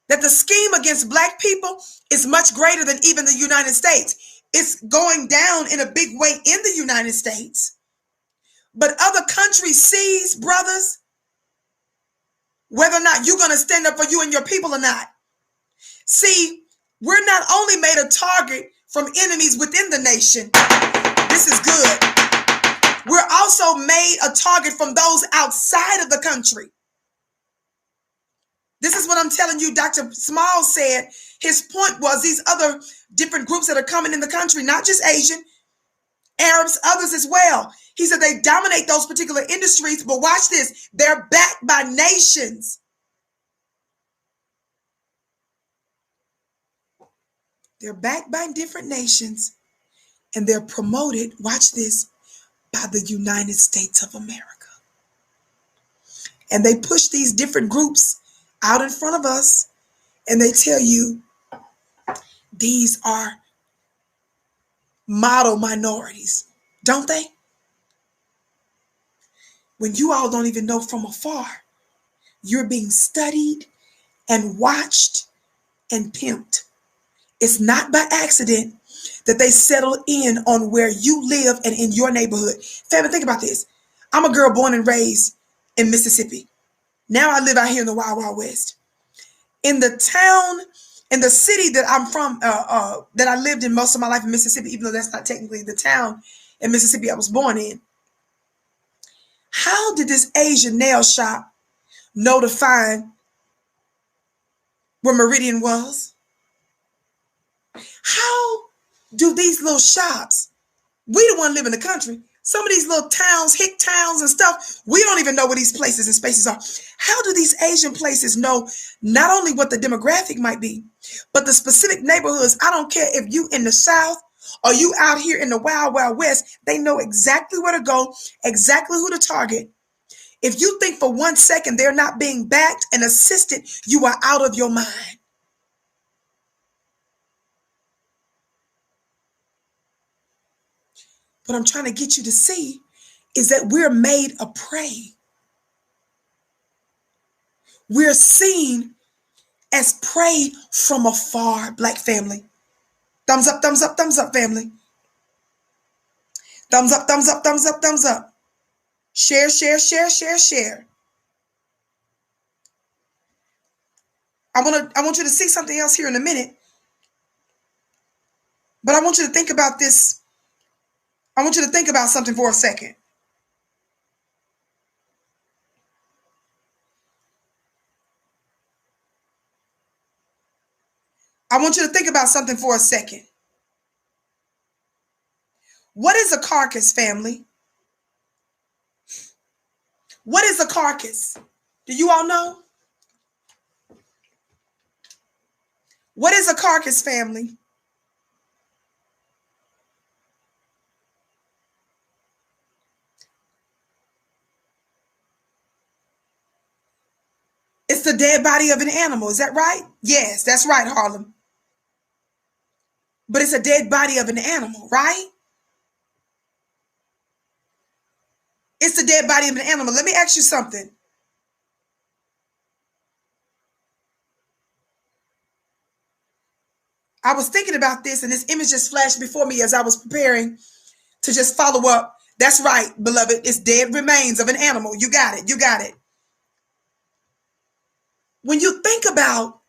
that the scheme against Black people is much greater than even the United States. It's going down in a big way in the United States. But other countries sees, brothers, whether or not you're going to stand up for you and your people or not. See, we're not only made a target for from enemies within the nation. This is good. We're also made a target from those outside of the country. This is what I'm telling you. Dr. Small said his point was these other different groups that are coming in the country, not just Asian, Arabs, others as well. He said they dominate those particular industries, but watch this. They're backed by nations. They're backed by different nations, and they're promoted, watch this, by the United States of America. And they push these different groups out in front of us, and they tell you these are model minorities, don't they? When you all don't even know from afar, you're being studied and watched and pimped. It's not by accident that they settle in on where you live and in your neighborhood. Family, think about this. I'm a girl born and raised in Mississippi. Now I live out here in the Wild Wild West. In the town, in the city that I'm from, that I lived in most of my life in Mississippi, even though that's not technically the town in Mississippi I was born in. How did this Asian nail shop know to find where Meridian was? How do these little shops, we the one live in the country, some of these little towns, hick towns and stuff, we don't even know where these places and spaces are. How do these Asian places know not only what the demographic might be, but the specific neighborhoods? I don't care if you in the South or you out here in the Wild Wild West, they know exactly where to go, exactly who to target. If you think for 1 second they're not being backed and assisted, you are out of your mind. What I'm trying to get you to see is that we're made a prey. We're seen as prey from afar, Black family. Thumbs up, thumbs up, thumbs up, family. Thumbs up, thumbs up, thumbs up, thumbs up. Share, share, share, share, share. I want you to see something else here in a minute. But I want you to think about this. I want you to think about something for a second. I want you to think about something for a second. What is a carcass, family? What is a carcass? Do you all know? What is a carcass, family? It's the dead body of an animal. Is that right? Yes, that's right, Harlem. But it's a dead body of an animal, right? It's the dead body of an animal. Let me ask you something. I was thinking about this, and this image just flashed before me as I was preparing to just follow up. That's right, beloved. It's dead remains of an animal. You got it. You got it. When you think about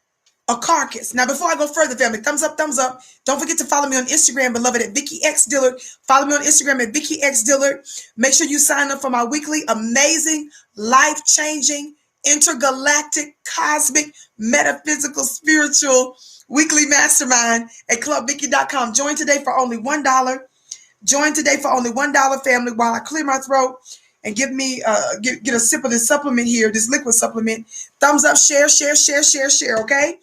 a carcass. Now, before I go further, family, thumbs up, thumbs up. Don't forget to follow me on Instagram, beloved, at Vicki X Dillard. Follow me on Instagram at Vicki X Dillard. Make sure you sign up for my weekly, amazing, life-changing, intergalactic, cosmic, metaphysical, spiritual weekly mastermind at clubvicki.com. Join today for only $1. Join today for only $1, family, while I clear my throat and give me get a sip of this supplement here, this liquid supplement. Thumbs up, share, share, share, share, share, okay?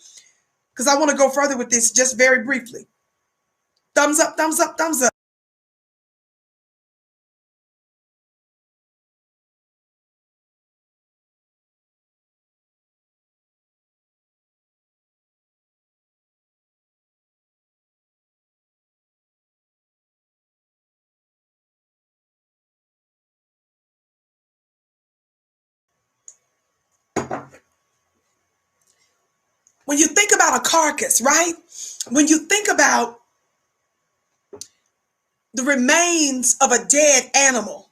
Because I want to go further with this just very briefly. Thumbs up, thumbs up, thumbs up. When you think about a carcass, right? When you think about the remains of a dead animal,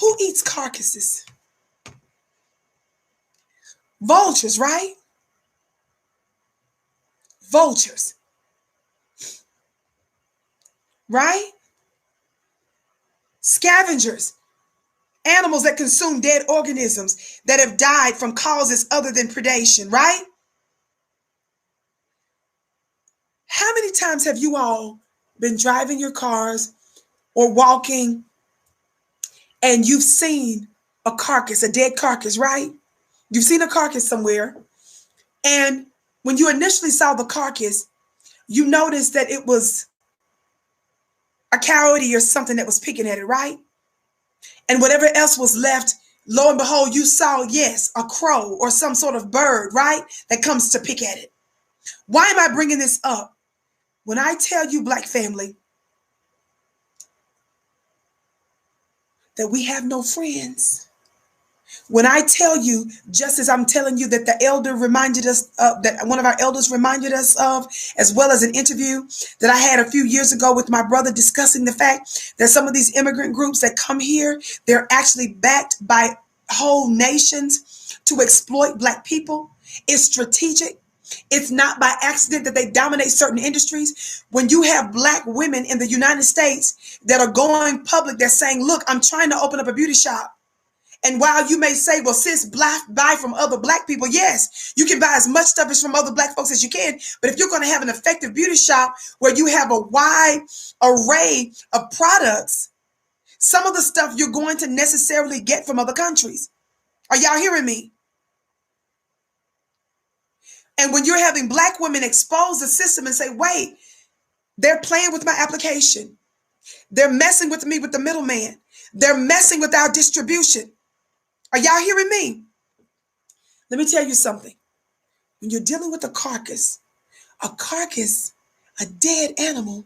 who eats carcasses? Vultures, right? Vultures. right? Scavengers, animals that consume dead organisms that have died from causes other than predation, right? How many times have you all been driving your cars or walking and you've seen a carcass, a dead carcass, right? You've seen a carcass somewhere. And when you initially saw the carcass, you noticed that it was a coyote or something that was picking at it, right? And whatever else was left, lo and behold, you saw, yes, a crow or some sort of bird, right? That comes to pick at it. Why am I bringing this up? When I tell you, Black family, that we have no friends. When I tell you, just as I'm telling you that the elder reminded us of, that one of our elders reminded us of, as well as an interview that I had a few years ago with my brother discussing the fact that some of these immigrant groups that come here, they're actually backed by whole nations to exploit Black people. It's strategic. It's not by accident that they dominate certain industries. When you have Black women in the United States that are going public, they're saying, look, I'm trying to open up a beauty shop. And while you may say, well, sis, buy from other Black people, yes, you can buy as much stuff as from other Black folks as you can. But if you're going to have an effective beauty shop where you have a wide array of products, some of the stuff you're going to necessarily get from other countries. Are y'all hearing me? And when you're having Black women expose the system and say, wait, they're playing with my application. They're messing with me with the middleman. They're messing with our distribution. Are y'all hearing me? Let me tell you something. When you're dealing with a carcass, a dead animal,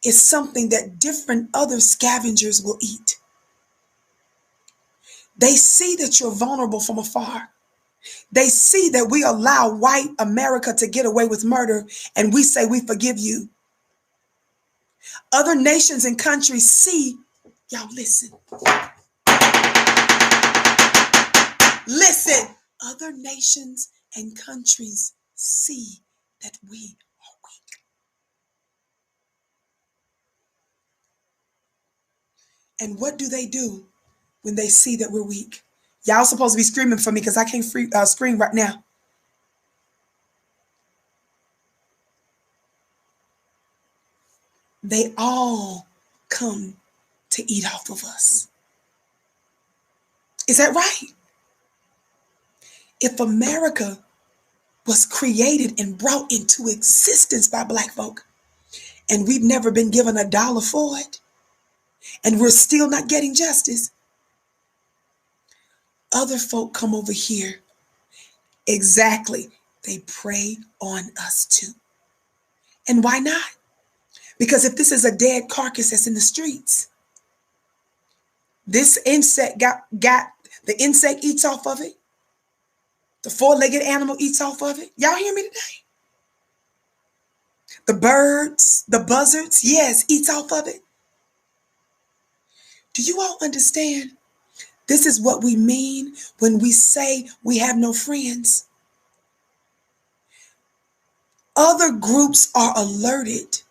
is something that different other scavengers will eat. They see that you're vulnerable from afar. They see that we allow white America to get away with murder, and we say we forgive you. Other nations and countries see, y'all listen. Listen. Other nations and countries see that we are weak. And what do when they see that we're weak? Y'all supposed to be screaming for me because I can't scream right now. They all come to eat off of us. Is that right? If America was created and brought into existence by Black folk, and we've never been given $1 for it, and we're still not getting justice, other folk come over here. Exactly. They prey on us too. And why not? Because if this is a dead carcass that's in the streets, this insect got the insect eats off of it. The four-legged animal eats off of it. Y'all hear me today? The birds, the buzzards, yes, eats off of it. Do you all understand? This is what we mean when we say we have no friends. Other groups are alerted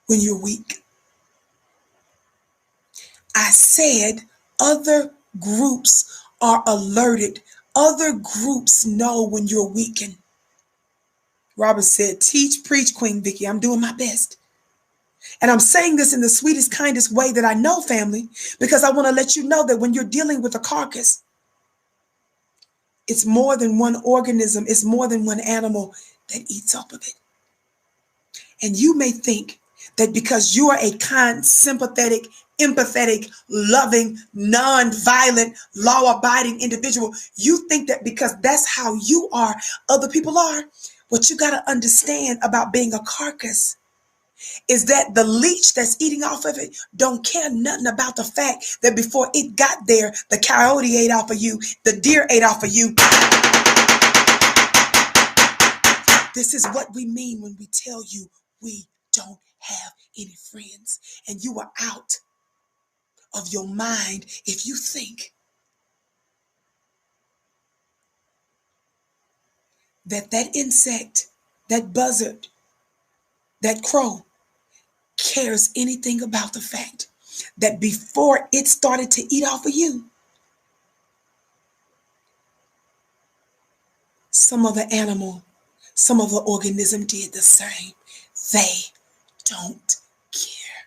when you're weak. I said other groups are alerted. Other groups know when you're weakened. Robert said, teach, preach, Queen Vicki. I'm doing my best. And I'm saying this in the sweetest, kindest way that I know, family, because I want to let you know that when you're dealing with a carcass, it's more than one organism. It's more than one animal that eats off of it. And you may think that because you are a kind, sympathetic, empathetic, loving, non-violent, law-abiding individual, you think that because that's how you are, other people are. What you got to understand about being a carcass is that the leech that's eating off of it don't care nothing about the fact that before it got there, the coyote ate off of you, the deer ate off of you. This is what we mean when we tell you we don't have any friends, and you are out of your mind if you think that insect, that buzzard, that crow cares anything about the fact that before it started to eat off of you, some other animal, some other organism did the same. They don't care.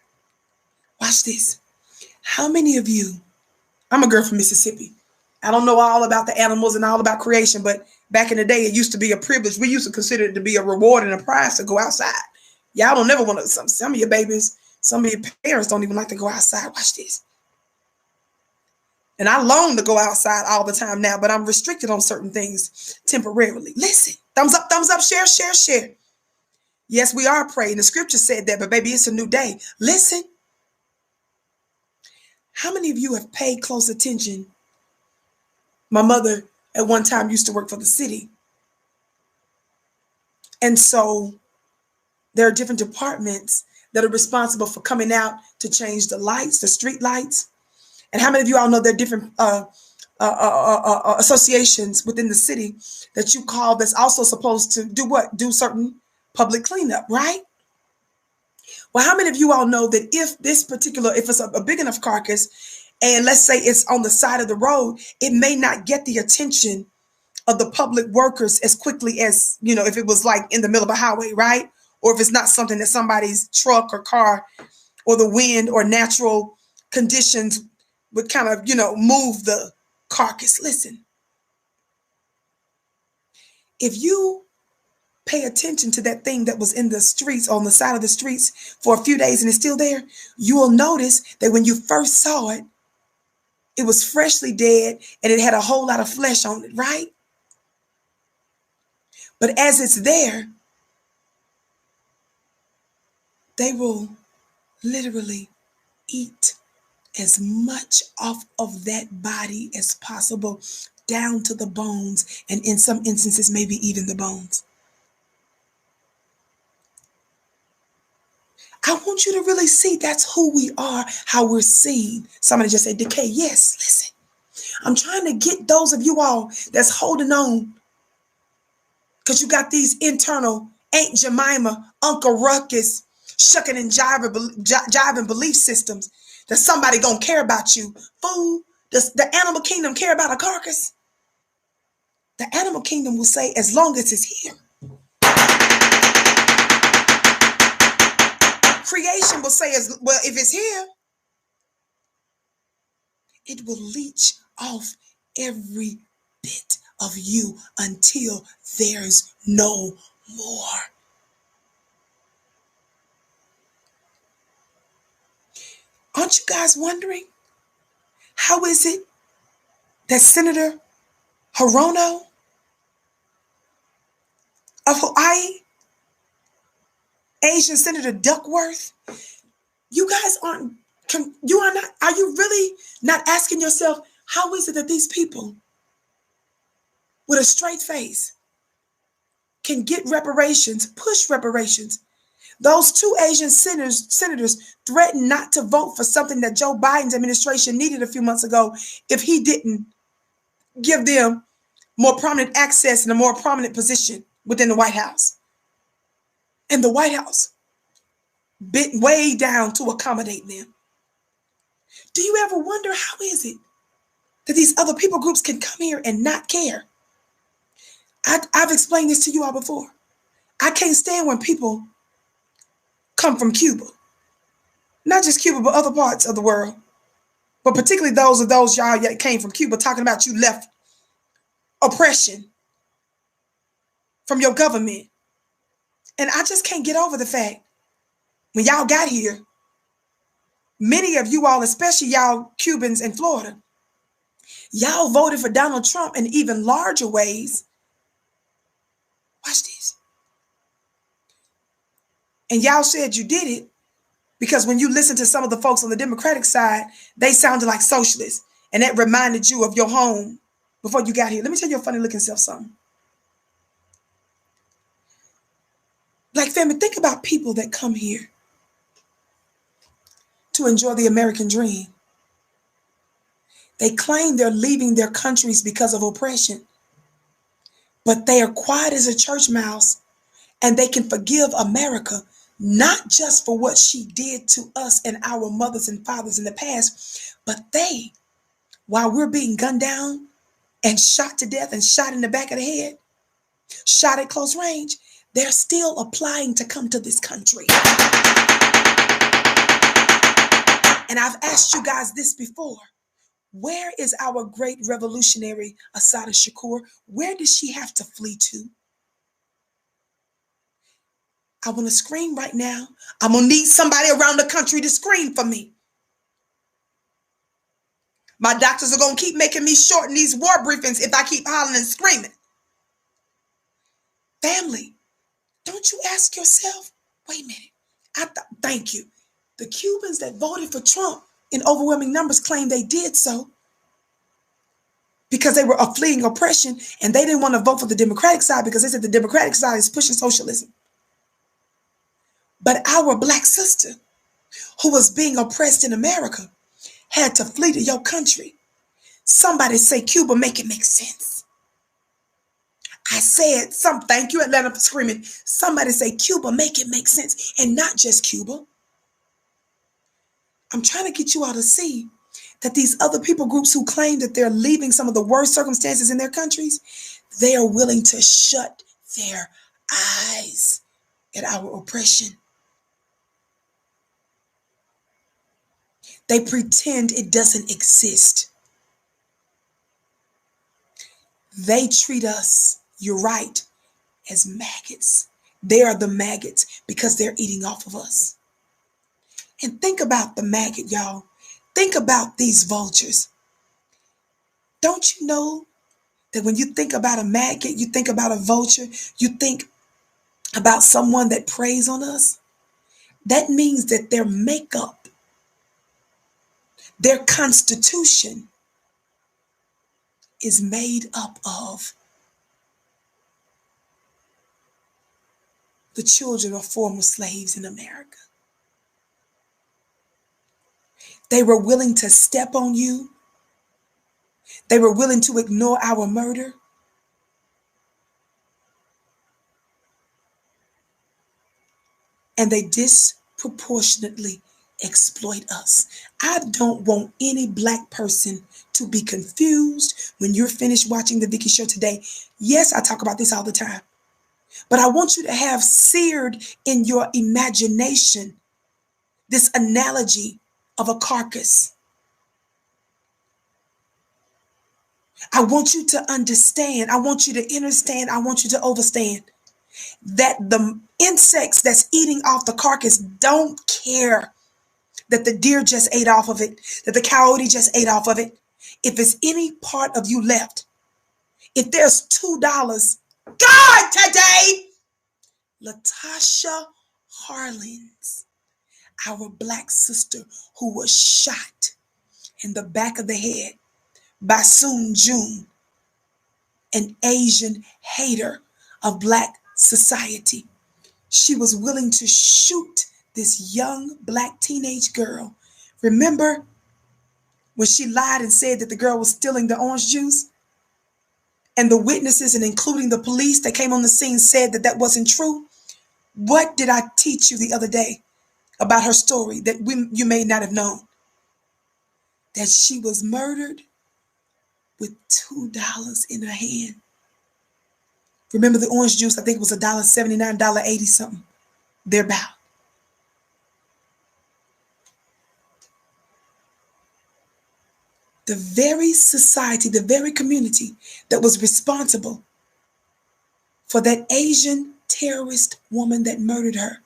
Watch this. How many of you, I'm a girl from Mississippi. I don't know all about the animals and all about creation, but back in the day, it used to be a privilege. We used to consider it to be a reward and a prize to go outside. Y'all don't never want to, some of your babies, some of your parents don't even like to go outside. Watch this. And I long to go outside all the time now, but I'm restricted on certain things temporarily. Listen, thumbs up, share, share, share. Yes, we are praying. The scripture said that, but baby, it's a new day. Listen. How many of you have paid close attention? My mother at one time used to work for the city. And so there are different departments that are responsible for coming out to change the lights, the street lights. And how many of you all know there are different associations within the city that you call that's also supposed to do what? Do certain public cleanup, right? Well, how many of you all know that if it's a big enough carcass, and let's say it's on the side of the road, it may not get the attention of the public workers as quickly as, if it was like in the middle of a highway, right? Or if it's not something that somebody's truck or car or the wind or natural conditions would kind of, move the carcass. Listen, if you pay attention to that thing that was in the streets, on the side of the streets for a few days and it's still there, you will notice that when you first saw it, it was freshly dead and it had a whole lot of flesh on it, right? But as it's there, they will literally eat as much off of that body as possible, down to the bones, and in some instances, maybe even the bones. I want you to really see that's who we are, how we're seen. Somebody just said, decay. Yes, listen. I'm trying to get those of you all that's holding on because you got these internal Aunt Jemima, Uncle Ruckus, shucking and jiving belief systems that somebody gonna care about you. Fool, does the animal kingdom care about a carcass? The animal kingdom will say, as long as it's here. Creation will say, well, if it's here, it will leech off every bit of you until there's no more. Aren't you guys wondering, how is it that Senator Hirono of Hawaii, Asian Senator Duckworth, you guys are you really not asking yourself, how is it that these people with a straight face can get reparations, push reparations? Those two Asian senators threatened not to vote for something that Joe Biden's administration needed a few months ago if he didn't give them more prominent access and a more prominent position within the White House. And the White House bent way down to accommodate them. Do you ever wonder, how is it that these other people groups can come here and not care? I've explained this to you all before. I can't stand when people come from Cuba. Not just Cuba, but other parts of the world. But particularly those y'all that came from Cuba, talking about you left oppression from your government. And I just can't get over the fact, when y'all got here, many of you all, especially y'all Cubans in Florida, y'all voted for Donald Trump in even larger ways. Watch this. And y'all said you did it because when you listen to some of the folks on the Democratic side, they sounded like socialists. And that reminded you of your home before you got here. Let me tell your funny looking self something. Like, family, think about people that come here to enjoy the American dream. They claim they're leaving their countries because of oppression, but they are quiet as a church mouse, and they can forgive America not just for what she did to us and our mothers and fathers in the past, but they, while we're being gunned down and shot to death and shot in the back of the head, shot at close range, they're still applying to come to this country. And I've asked you guys this before. Where is our great revolutionary Assata Shakur? Where did she have to flee to? I want to scream right now. I'm going to need somebody around the country to scream for me. My doctors are going to keep making me shorten these war briefings if I keep hollering and screaming. Family, don't you ask yourself, wait a minute, thank you. The Cubans that voted for Trump in overwhelming numbers claim they did so because they were fleeing oppression, and they didn't want to vote for the Democratic side because they said the Democratic side is pushing socialism. But our black sister, who was being oppressed in America, had to flee to your country. Somebody say, Cuba, make it make sense. I said, thank you, Atlanta, for screaming. Somebody say, Cuba, make it make sense. And not just Cuba. I'm trying to get you all to see that these other people groups who claim that they're leaving some of the worst circumstances in their countries, they are willing to shut their eyes at our oppression. They pretend it doesn't exist. They treat us, you're right, as maggots. They are the maggots because they're eating off of us. And think about the maggot, y'all. Think about these vultures. Don't you know that when you think about a maggot, you think about a vulture, you think about someone that preys on us? That means that their makeup, their constitution is made up of the children of former slaves in America. They were willing to step on you. They were willing to ignore our murder. And they disproportionately exploit us. I don't want any black person to be confused when you're finished watching the Vicki Show today. Yes, I talk about this all the time. But I want you to have seared in your imagination this analogy of a carcass. I want you to understand. I want you to understand. I want you to overstand that the insects that's eating off the carcass don't care that the deer just ate off of it, that the coyote just ate off of it. If it's any part of you left, if there's $2, God, today, Latasha Harlins, our black sister who was shot in the back of the head by Soon June, an Asian hater of black society. She was willing to shoot this young black teenage girl. Remember when she lied and said that the girl was stealing the orange juice? And the witnesses, and including the police that came on the scene, said that that wasn't true. What did I teach you the other day about her story that you may not have known? That she was murdered with $2 in her hand. Remember the orange juice, I think it was $1.79, $1.80 something, thereabout. The very society, the very community that was responsible for that Asian terrorist woman that murdered her,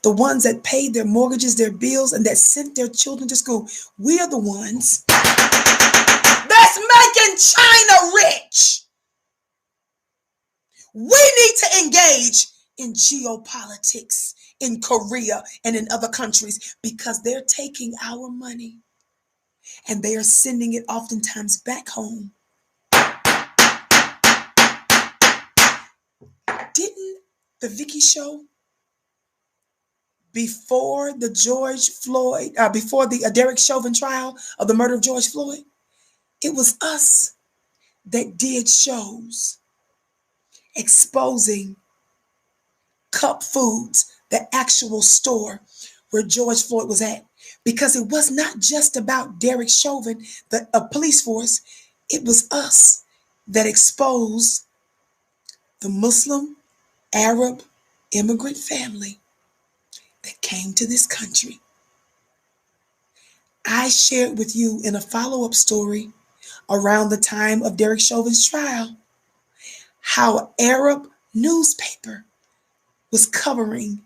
the ones that paid their mortgages, their bills, and that sent their children to school, we are the ones that's making China rich. We need to engage in geopolitics in Korea and in other countries because they're taking our money and they are sending it oftentimes back home. Didn't the Vicki Show, before the before the Derek Chauvin trial of the murder of George Floyd, it was us that did shows exposing cup foods the actual store where George Floyd was at. Because it was not just about Derek Chauvin, the police force. It was us that exposed the Muslim Arab immigrant family that came to this country. I shared with you in a follow-up story around the time of Derek Chauvin's trial how Arab newspaper was covering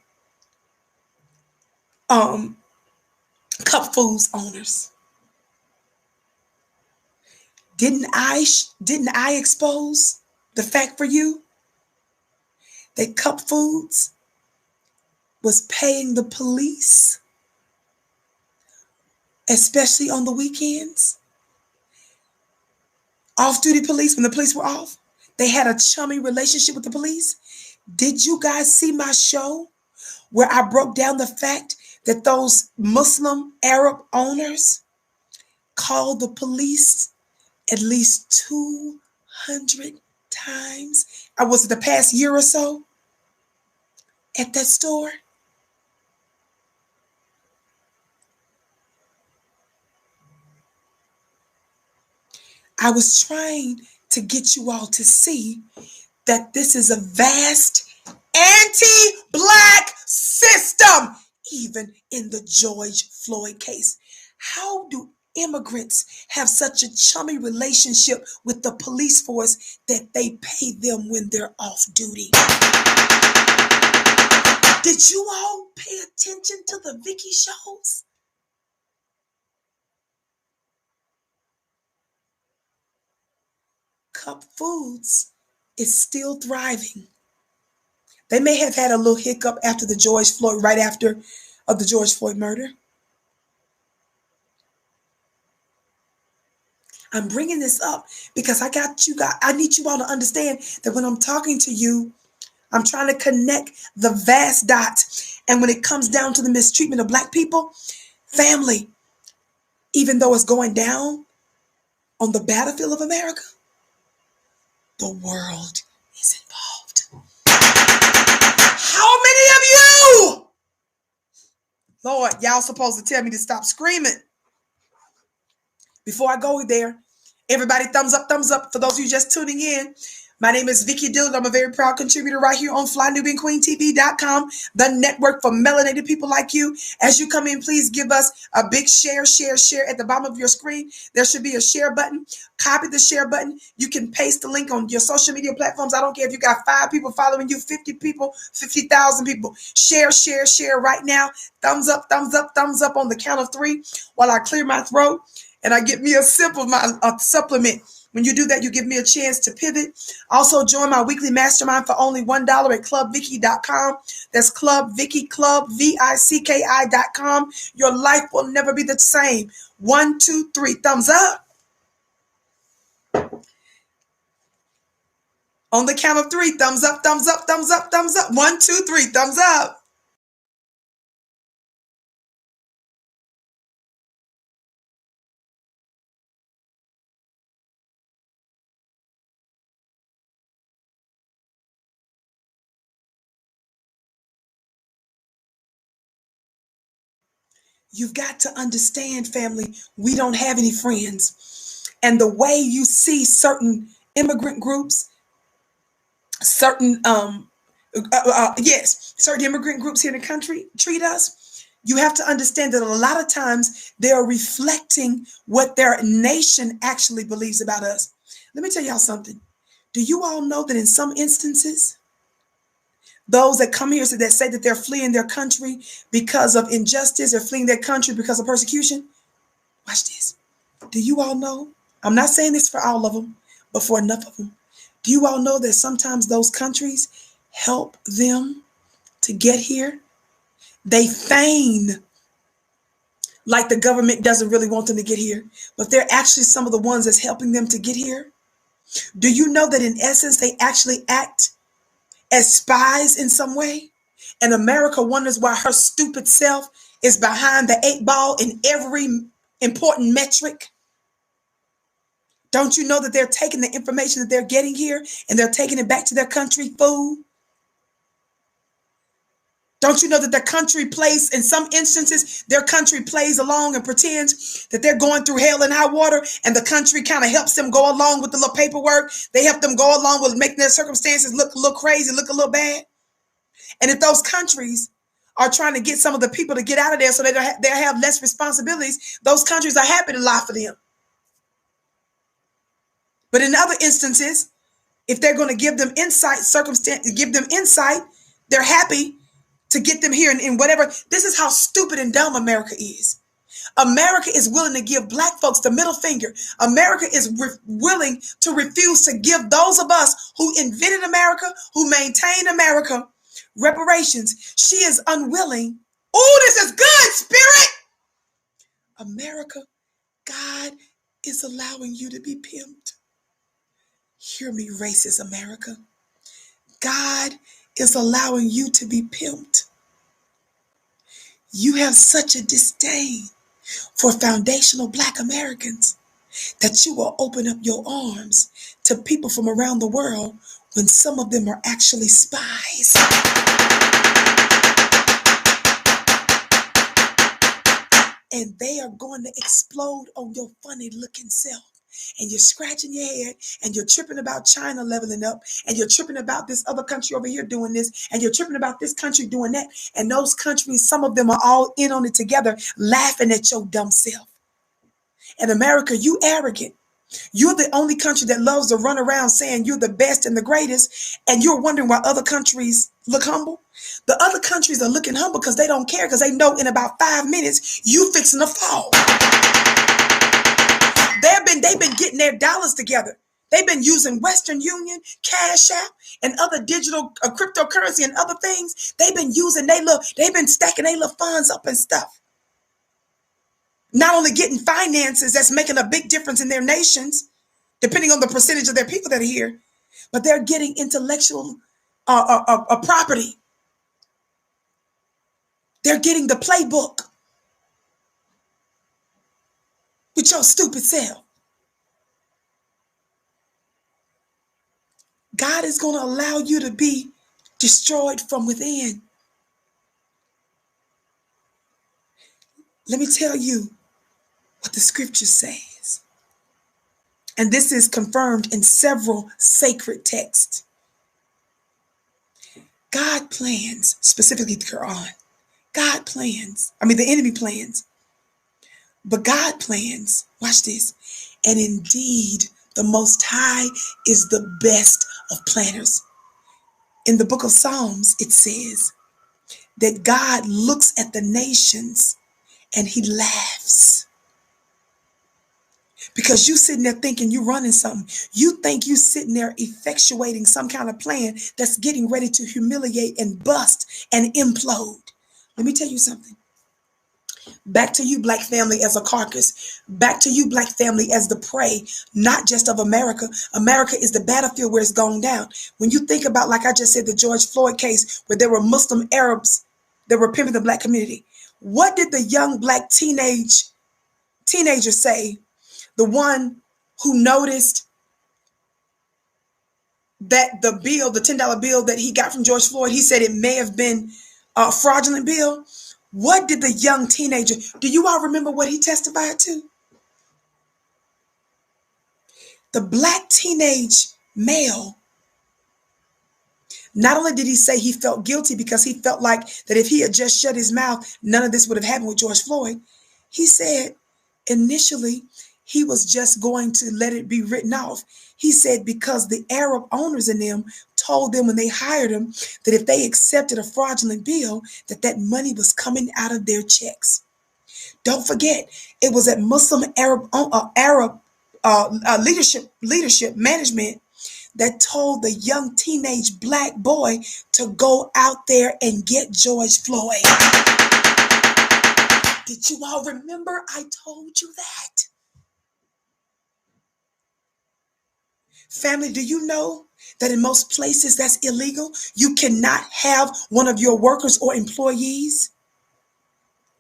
Cup Foods owners. Didn't I expose the fact for you that Cup Foods was paying the police, especially on the weekends, off-duty police, when the police were off? They had a chummy relationship with the police. Did you guys see my show where I broke down the fact that those Muslim Arab owners called the police at least 200 times? Was it the past year or so at that store? I was trying to get you all to see that this is a vast anti-Black system, even in the George Floyd case. How do immigrants have such a chummy relationship with the police force that they pay them when they're off duty? Did you all pay attention to the Vicki shows? Cup Foods is still thriving. They may have had a little hiccup after the George Floyd, right after of the George Floyd murder. I'm bringing this up because I need you all to understand that when I'm talking to you, I'm trying to connect the vast dots. And when it comes down to the mistreatment of Black people, family, even though it's going down on the battlefield of America, the world is involved. How many of you? Lord, y'all supposed to tell me to stop screaming. Before I go there, everybody thumbs up for those of you just tuning in. My name is Vicki Dillard. I'm a very proud contributor right here on FlyNubianQueenTV.com, the network for melanated people like you. As you come in, please give us a big share at the bottom of your screen. There should be a share button. Copy the share button. You can paste the link on your social media platforms. I don't care if you got 5 people following you, 50 people, 50,000 people. Share right now. Thumbs up on the count of 3 while I clear my throat and I get me a sip of my supplement. When you do that, you give me a chance to pivot. Also, join my weekly mastermind for only $1 at clubvicki.com. That's Club Vicki, Club VICKI.com. Your life will never be the same. 1, 2, 3, thumbs up. On the count of 3, thumbs up. 1, 2, 3, thumbs up. You've got to understand, family, we don't have any friends. And the way you see certain immigrant groups, certain immigrant groups here in the country treat us, you have to understand that a lot of times they're reflecting what their nation actually believes about us. Let me tell y'all something. Do you all know that in some instances, those that come here that say that they're fleeing their country because of injustice or fleeing their country because of persecution? Watch this. Do you all know? I'm not saying this for all of them, but for enough of them. Do you all know that sometimes those countries help them to get here? They feign like the government doesn't really want them to get here, but they're actually some of the ones that's helping them to get here. Do you know that in essence, they actually act as spies in some way? And America wonders why her stupid self is behind the 8 ball in every important metric. Don't you know that they're taking the information that they're getting here and they're taking it back to their country, fool? Don't you know that their country plays, in some instances, their country plays along and pretends that they're going through hell and high water, and the country kind of helps them go along with the little paperwork. They help them go along with making their circumstances look a little crazy, look a little bad. And if those countries are trying to get some of the people to get out of there so they'll have less responsibilities, those countries are happy to lie for them. But in other instances, if they're going to give them insight, they're happy to get them here in whatever. This is how stupid and dumb America is. America is willing to give black folks the middle finger. America is willing to refuse to give those of us who invented America, who maintain America, reparations. She is unwilling. Oh, this is good, Spirit. America, God is allowing you to be pimped. Hear me, racist America. God is allowing you to be pimped. You have such a disdain for foundational black Americans that you will open up your arms to people from around the world when some of them are actually spies. And they are going to explode on your funny looking self. And you're scratching your head, and you're tripping about China leveling up, and you're tripping about this other country over here doing this, and you're tripping about this country doing that. And those countries, some of them are all in on it together, laughing at your dumb self. And America, you arrogant. You're the only country that loves to run around saying you're the best and the greatest, and you're wondering why other countries look humble. The other countries are looking humble because they don't care, because they know in about 5 minutes you fixing to fall. They've been getting their dollars together. They've been using Western Union, Cash App, and other digital cryptocurrency and other things. They've been using they've been stacking their little funds up and stuff. Not only getting finances that's making a big difference in their nations, depending on the percentage of their people that are here, but they're getting intellectual property. They're getting the playbook with your stupid self. God is going to allow you to be destroyed from within. Let me tell you what the scripture says. And this is confirmed in several sacred texts. God plans, specifically the Quran. God plans. The enemy plans. But God plans. Watch this. And indeed, the Most High is the best of planners. In the book of Psalms, it says that God looks at the nations and he laughs. Because you sitting there thinking you running something. You think you sitting there effectuating some kind of plan that's getting ready to humiliate and bust and implode. Let me tell you something. Back to you, black family, as a carcass. Back to you, black family, as the prey, not just of America. America is the battlefield where it's going down. When you think about, like I just said, the George Floyd case, where there were Muslim Arabs that were pimping the black community. What did the young black teenager say? The one who noticed that the bill, the $10 bill that he got from George Floyd, he said it may have been a fraudulent bill. What did the young teenager, do you all remember what he testified to? The black teenage male, not only did he say he felt guilty because he felt like that if he had just shut his mouth, none of this would have happened with George Floyd. He said initially he was just going to let it be written off. He said because the Arab owners in them told them when they hired him that if they accepted a fraudulent bill, that money was coming out of their checks. Don't forget, it was at Muslim Arab leadership management that told the young teenage black boy to go out there and get George Floyd. Did you all remember I told you that? Family, do you know that in most places that's illegal? You cannot have one of your workers or employees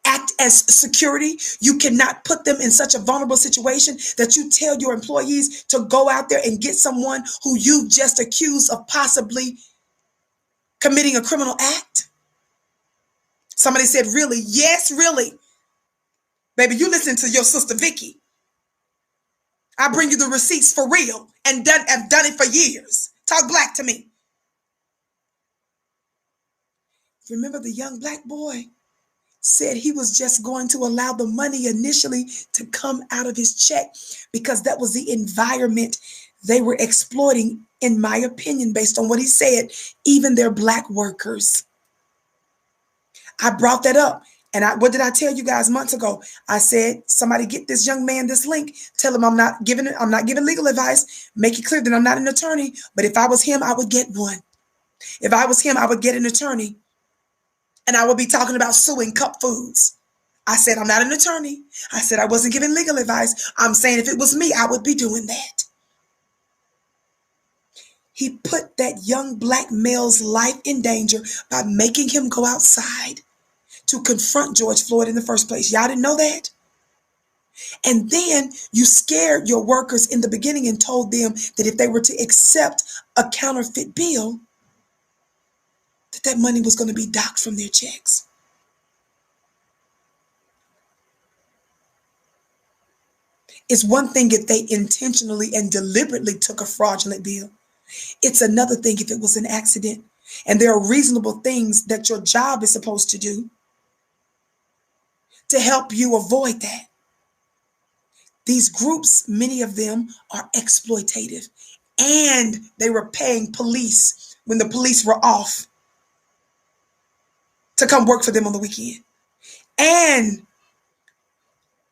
act as security. You cannot put them in such a vulnerable situation that you tell your employees to go out there and get someone who you just accused of possibly committing a criminal act. Somebody said, really? Yes, really. Baby, you listen to your sister Vicki. I bring you the receipts for real and have done it for years. Talk black to me. Remember the young black boy said he was just going to allow the money initially to come out of his check because that was the environment they were exploiting, in my opinion, based on what he said, even their black workers. I brought that up. And what did I tell you guys months ago? I said, somebody get this young man this link. Tell him I'm not giving legal advice. Make it clear that I'm not an attorney. But if I was him, I would get one. If I was him, I would get an attorney. And I would be talking about suing Cup Foods. I said, I'm not an attorney. I said, I wasn't giving legal advice. I'm saying if it was me, I would be doing that. He put that young black male's life in danger by making him go outside to confront George Floyd in the first place. Y'all didn't know that? And then you scared your workers in the beginning and told them that if they were to accept a counterfeit bill, that money was going to be docked from their checks. It's one thing if they intentionally and deliberately took a fraudulent bill. It's another thing if it was an accident. And there are reasonable things that your job is supposed to do to help you avoid that. These groups, many of them are exploitative, and they were paying police when the police were off to come work for them on the weekend. And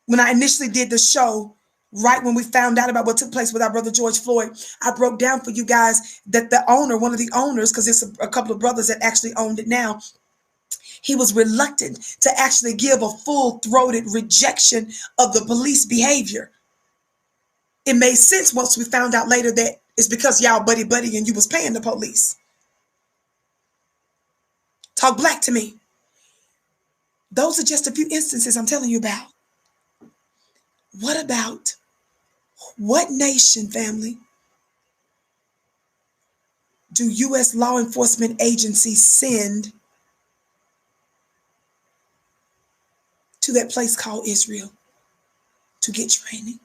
when I initially did the show, right when we found out about what took place with our brother George Floyd, I broke down for you guys that the owner, one of the owners, because it's a couple of brothers that actually owned it now, he was reluctant to actually give a full-throated rejection of the police behavior. It made sense once we found out later that it's because y'all buddy and you was paying the police. Talk black to me. Those are just a few instances I'm telling you about. What about what nation, family, do U.S. law enforcement agencies send to that place called Israel to get training?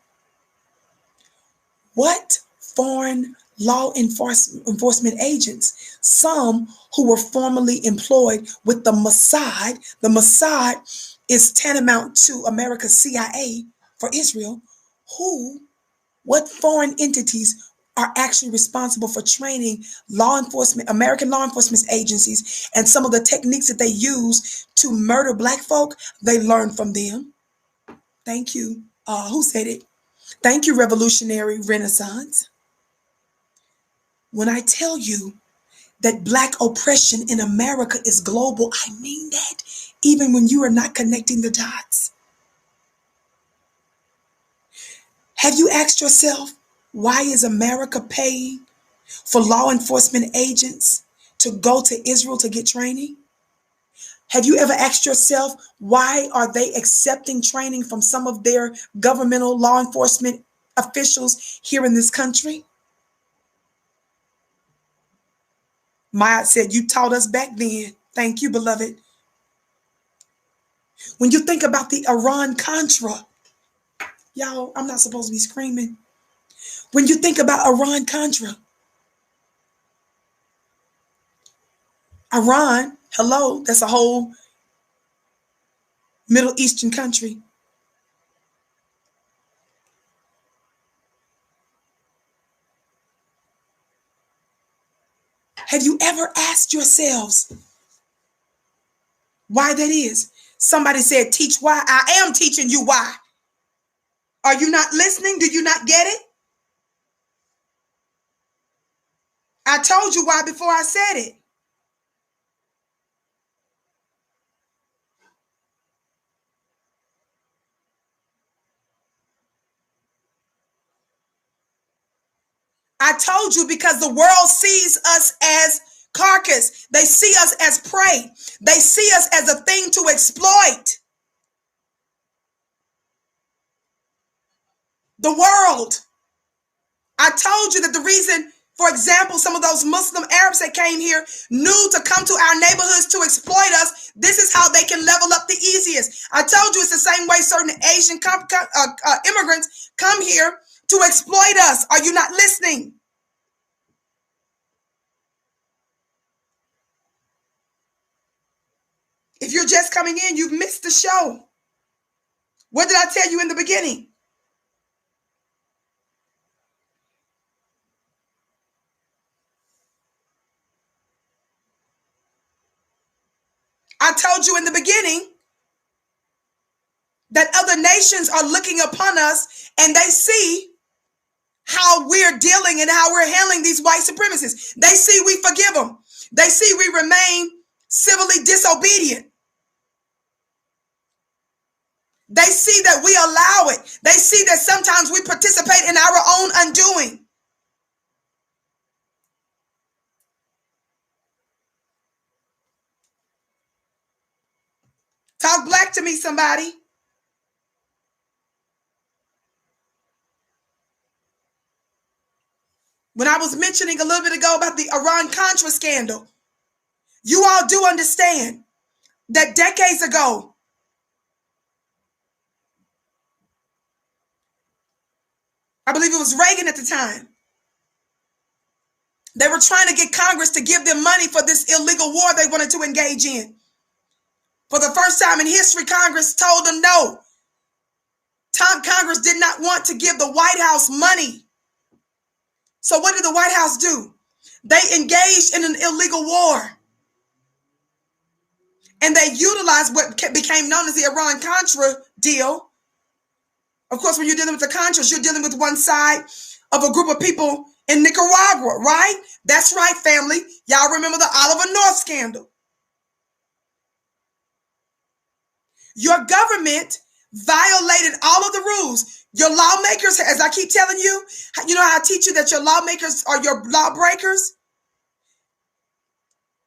What foreign law enforcement agents, some who were formerly employed with the Mossad is tantamount to America's CIA for Israel, what foreign entities are actually responsible for training American law enforcement agencies, and some of the techniques that they use to murder black folk, they learn from them. Thank you. Who said it? Thank you, Revolutionary Renaissance. When I tell you that black oppression in America is global, I mean that, even when you are not connecting the dots. Have you asked yourself, why is America paying for law enforcement agents to go to Israel to get training? Have you ever asked yourself, why are they accepting training from some of their governmental law enforcement officials here in this country? Maya said, you taught us back then. Thank you, beloved. When you think about the Iran-Contra, y'all, I'm not supposed to be screaming. When you think about Iran-Contra, Iran, hello, that's a whole Middle Eastern country. Have you ever asked yourselves why that is? Somebody said, teach why. I am teaching you why. Are you not listening? Do you not get it? I told you why before I said it. I told you because the world sees us as carcass. They see us as prey. They see us as a thing to exploit. The world. I told you that the reason, for example, some of those Muslim Arabs that came here knew to come to our neighborhoods to exploit us This is how they can level up the easiest. I told you it's the same way certain Asian immigrants come here to exploit us. Are you not listening? If you're just coming in, you've missed the show. What did I tell you in the beginning? I told you in the beginning that other nations are looking upon us and they see how we're dealing and how we're handling these white supremacists. They see we forgive them. They see we remain civilly disobedient. They see that we allow it. They see that sometimes we participate in our own undoing. Talk black to me, somebody. When I was mentioning a little bit ago about the Iran-Contra scandal, you all do understand that decades ago, I believe it was Reagan at the time, they were trying to get Congress to give them money for this illegal war they wanted to engage in. For the first time in history, Congress told them no. Congress did not want to give the White House money. So what did the White House do? They engaged in an illegal war. And they utilized what became known as the Iran-Contra deal. Of course, when you're dealing with the Contras, you're dealing with one side of a group of people in Nicaragua, right? That's right, family. Y'all remember the Oliver North scandal. Your government violated all of the rules. Your lawmakers, as I keep telling you, you know how I teach you that your lawmakers are your lawbreakers?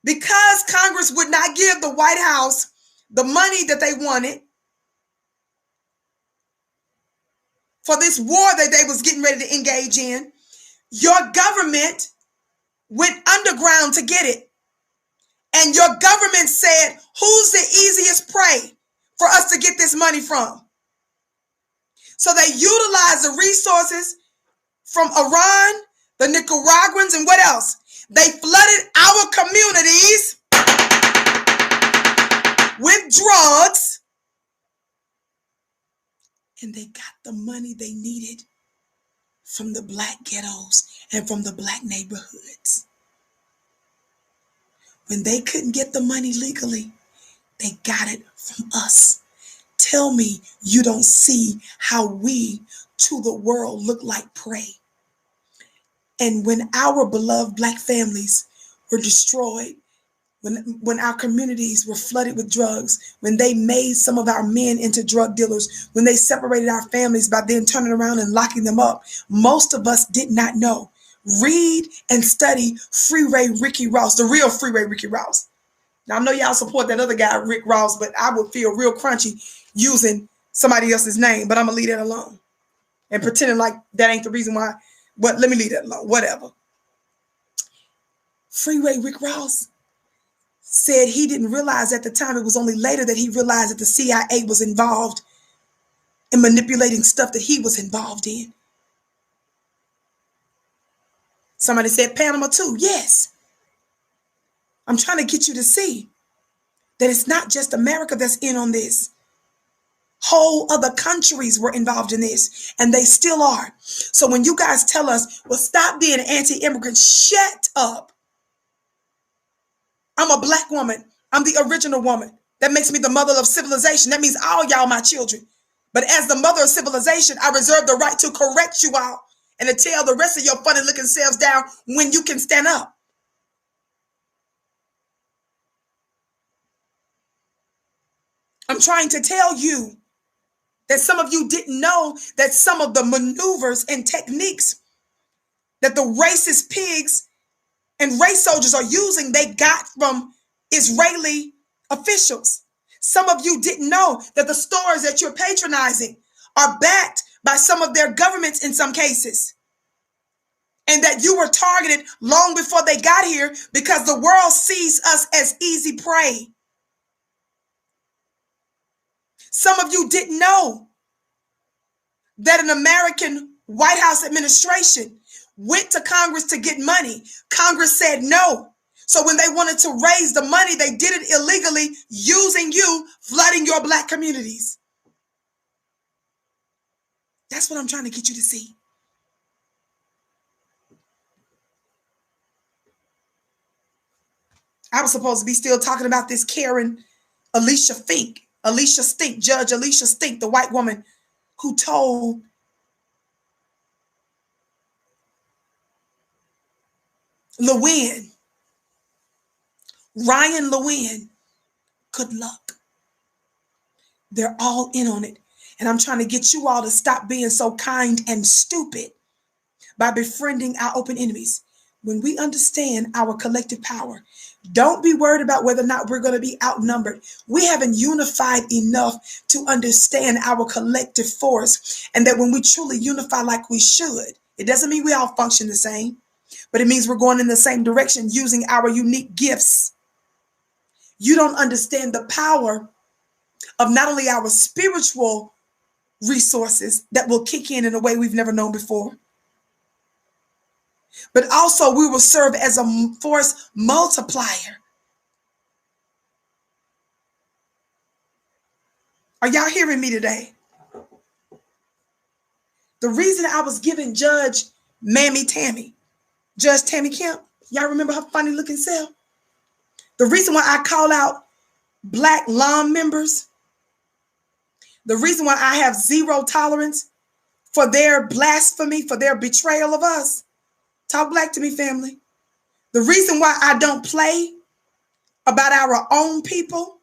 Because Congress would not give the White House the money that they wanted for this war that they was getting ready to engage in, your government went underground to get it. And your government said, who's the easiest prey for us to get this money from? So they utilized the resources from Iran, the Nicaraguans, and what else? They flooded our communities with drugs, and they got the money they needed from the black ghettos and from the black neighborhoods. When they couldn't get the money legally, they got it from us. Tell me you don't see how we to the world look like prey. And when our beloved black families were destroyed, when our communities were flooded with drugs, when they made some of our men into drug dealers, when they separated our families by then turning around and locking them up, most of us did not know. Read and study Freeway Ricky Ross, the real Freeway Ricky Ross. Now, I know y'all support that other guy, Rick Ross, but I would feel real crunchy using somebody else's name, but I'm going to leave that alone and pretending like that ain't the reason why. But let me leave that alone, whatever. Freeway Rick Ross said he didn't realize at the time, it was only later that he realized that the CIA was involved in manipulating stuff that he was involved in. Somebody said Panama too. Yes. I'm trying to get you to see that it's not just America that's in on this. Whole other countries were involved in this, and they still are. So when you guys tell us, well, stop being anti-immigrant, shut up. I'm a black woman. I'm the original woman. That makes me the mother of civilization. That means all y'all my children. But as the mother of civilization, I reserve the right to correct you all and to tell the rest of your funny looking selves down when you can stand up. I'm trying to tell you that some of you didn't know that some of the maneuvers and techniques that the racist pigs and race soldiers are using, they got from Israeli officials. Some of you didn't know that the stores that you're patronizing are backed by some of their governments in some cases. And that you were targeted long before they got here because the world sees us as easy prey. Some of you didn't know that an American White House administration went to Congress to get money. Congress said no. So when they wanted to raise the money, they did it illegally, using you, flooding your Black communities. That's what I'm trying to get you to see. I was supposed to be still talking about this Karen Elisha FINK, Judge Elisha FINK, the white woman who told Le-NGUYEN, Ryan Le-NGUYEN, good luck. They're all in on it. And I'm trying to get you all to stop being so kind and stupid by befriending our open enemies. When we understand our collective power, don't be worried about whether or not we're going to be outnumbered. We haven't unified enough to understand our collective force, and that when we truly unify like we should, it doesn't mean we all function the same, but it means we're going in the same direction using our unique gifts. You don't understand the power of not only our spiritual resources that will kick in a way we've never known before, but also we will serve as a force multiplier. Are y'all hearing me today? The reason I was giving Judge Tammy Kemp, y'all remember her funny looking self? The reason why I call out Black LOM members, the reason why I have zero tolerance for their blasphemy, for their betrayal of us. Talk black to me, family. The reason why I don't play about our own people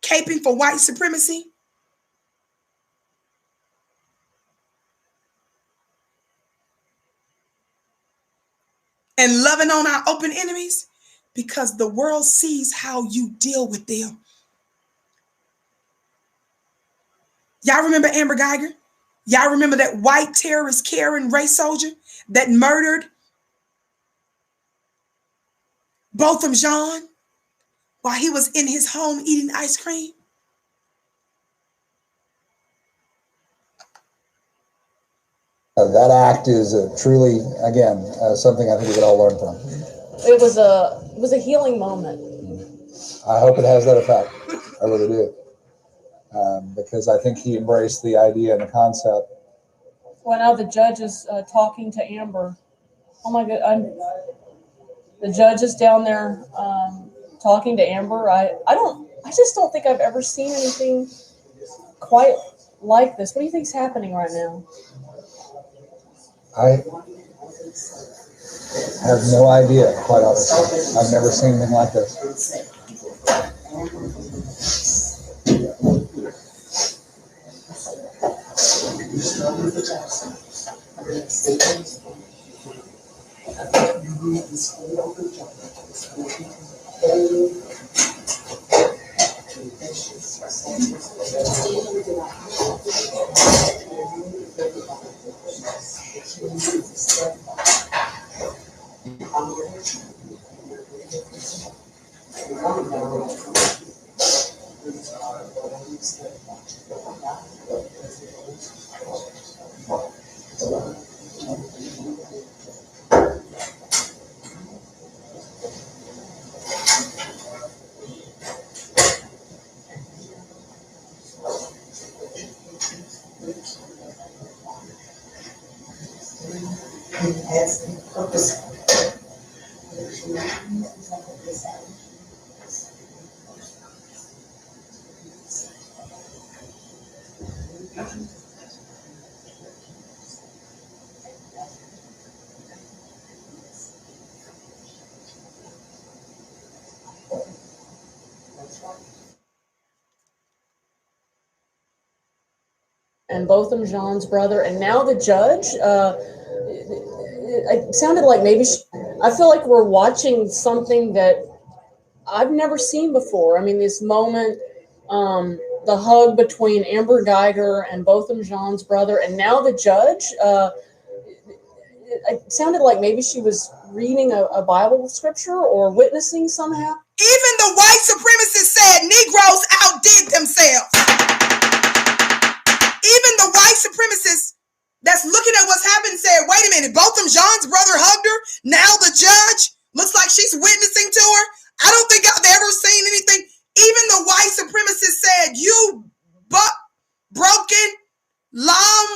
caping for white supremacy, and loving on our open enemies, because the world sees how you deal with them. Y'all remember Amber Geiger? Y'all remember that white terrorist Karen race soldier that murdered Botham Jean while he was in his home eating ice cream? That act is truly, again, something I think we could all learn from. It was a healing moment. I hope it has that effect. I really do. Because I think he embraced the idea and the concept. Well, now the judge is talking to Amber. Oh my God, the judge is down there talking to Amber. I just don't think I've ever seen anything quite like this. What do you think's happening right now? I have no idea, quite honestly. I've never seen anything like this. And Botham Jean's brother, and now the judge. It sounded like maybe I feel like we're watching something that I've never seen before. I mean, this moment, the hug between Amber Geiger and Botham Jean's brother, and now the judge. It sounded like maybe she was reading a Bible scripture or witnessing somehow. Even the white supremacists said Negroes outdid themselves. Even the white supremacists that's looking at what's happened said, wait a minute, Botham Jean's brother hugged her. Now the judge looks like she's witnessing to her. I don't think I've ever seen anything. Even the white supremacists said, you broken, long,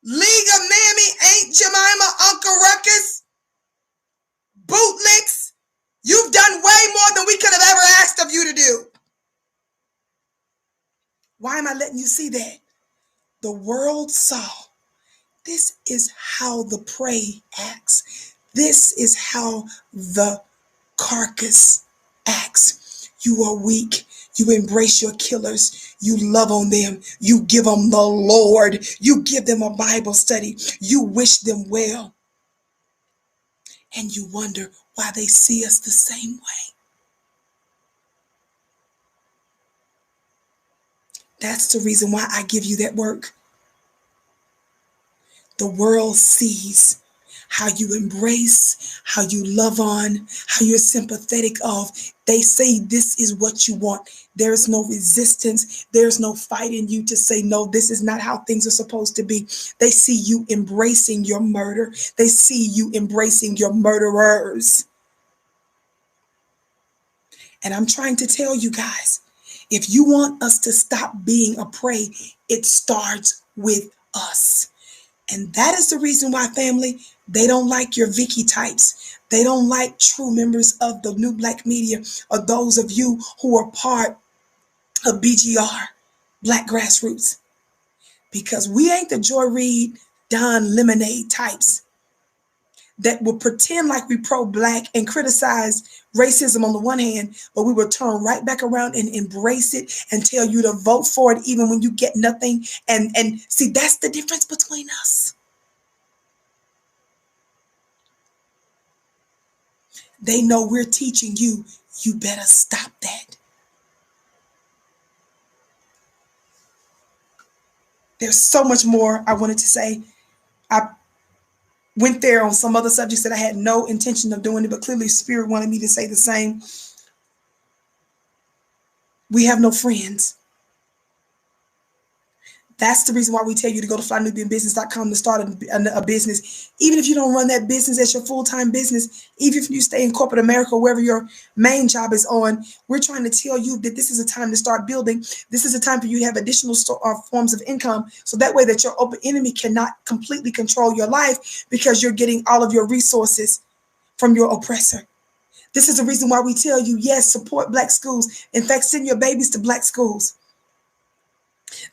League of Mammy, Aunt Jemima, Uncle Ruckus, bootlicks. You've done way more than we could have ever asked of you to do. Why am I letting you see that? The world saw. This is how the prey acts. This is how the carcass acts. You are weak. You embrace your killers. You love on them. You give them the Lord. You give them a Bible study. You wish them well. And you wonder why they see us the same way. That's the reason why I give you that work. The world sees how you embrace, how you love on, how you're sympathetic of. They say this is what you want. There's no resistance. There's no fight in you to say, no, this is not how things are supposed to be. They see you embracing your murder. They see you embracing your murderers. And I'm trying to tell you guys, if you want us to stop being a prey, it starts with us. And that is the reason why, family, they don't like your Vicki types. They don't like true members of the new black media or those of you who are part of BGR, Black Grassroots. Because we ain't the Joy Reid, Don Lemonade types that will pretend like we pro-black and criticize racism on the one hand, but we will turn right back around and embrace it and tell you to vote for it even when you get nothing. And see, that's the difference between us. They know we're teaching you, you better stop that. There's so much more I wanted to say. I went there on some other subjects that I had no intention of doing it, but clearly Spirit wanted me to say the same. We have no friends. That's the reason why we tell you to go to flynubianbusiness.com to start a business. Even if you don't run that business as your full-time business, even if you stay in corporate America, wherever your main job is on, we're trying to tell you that this is a time to start building. This is a time for you to have additional forms of income, so that way that your open enemy cannot completely control your life because you're getting all of your resources from your oppressor. This is the reason why we tell you, yes, support black schools. In fact, send your babies to black schools.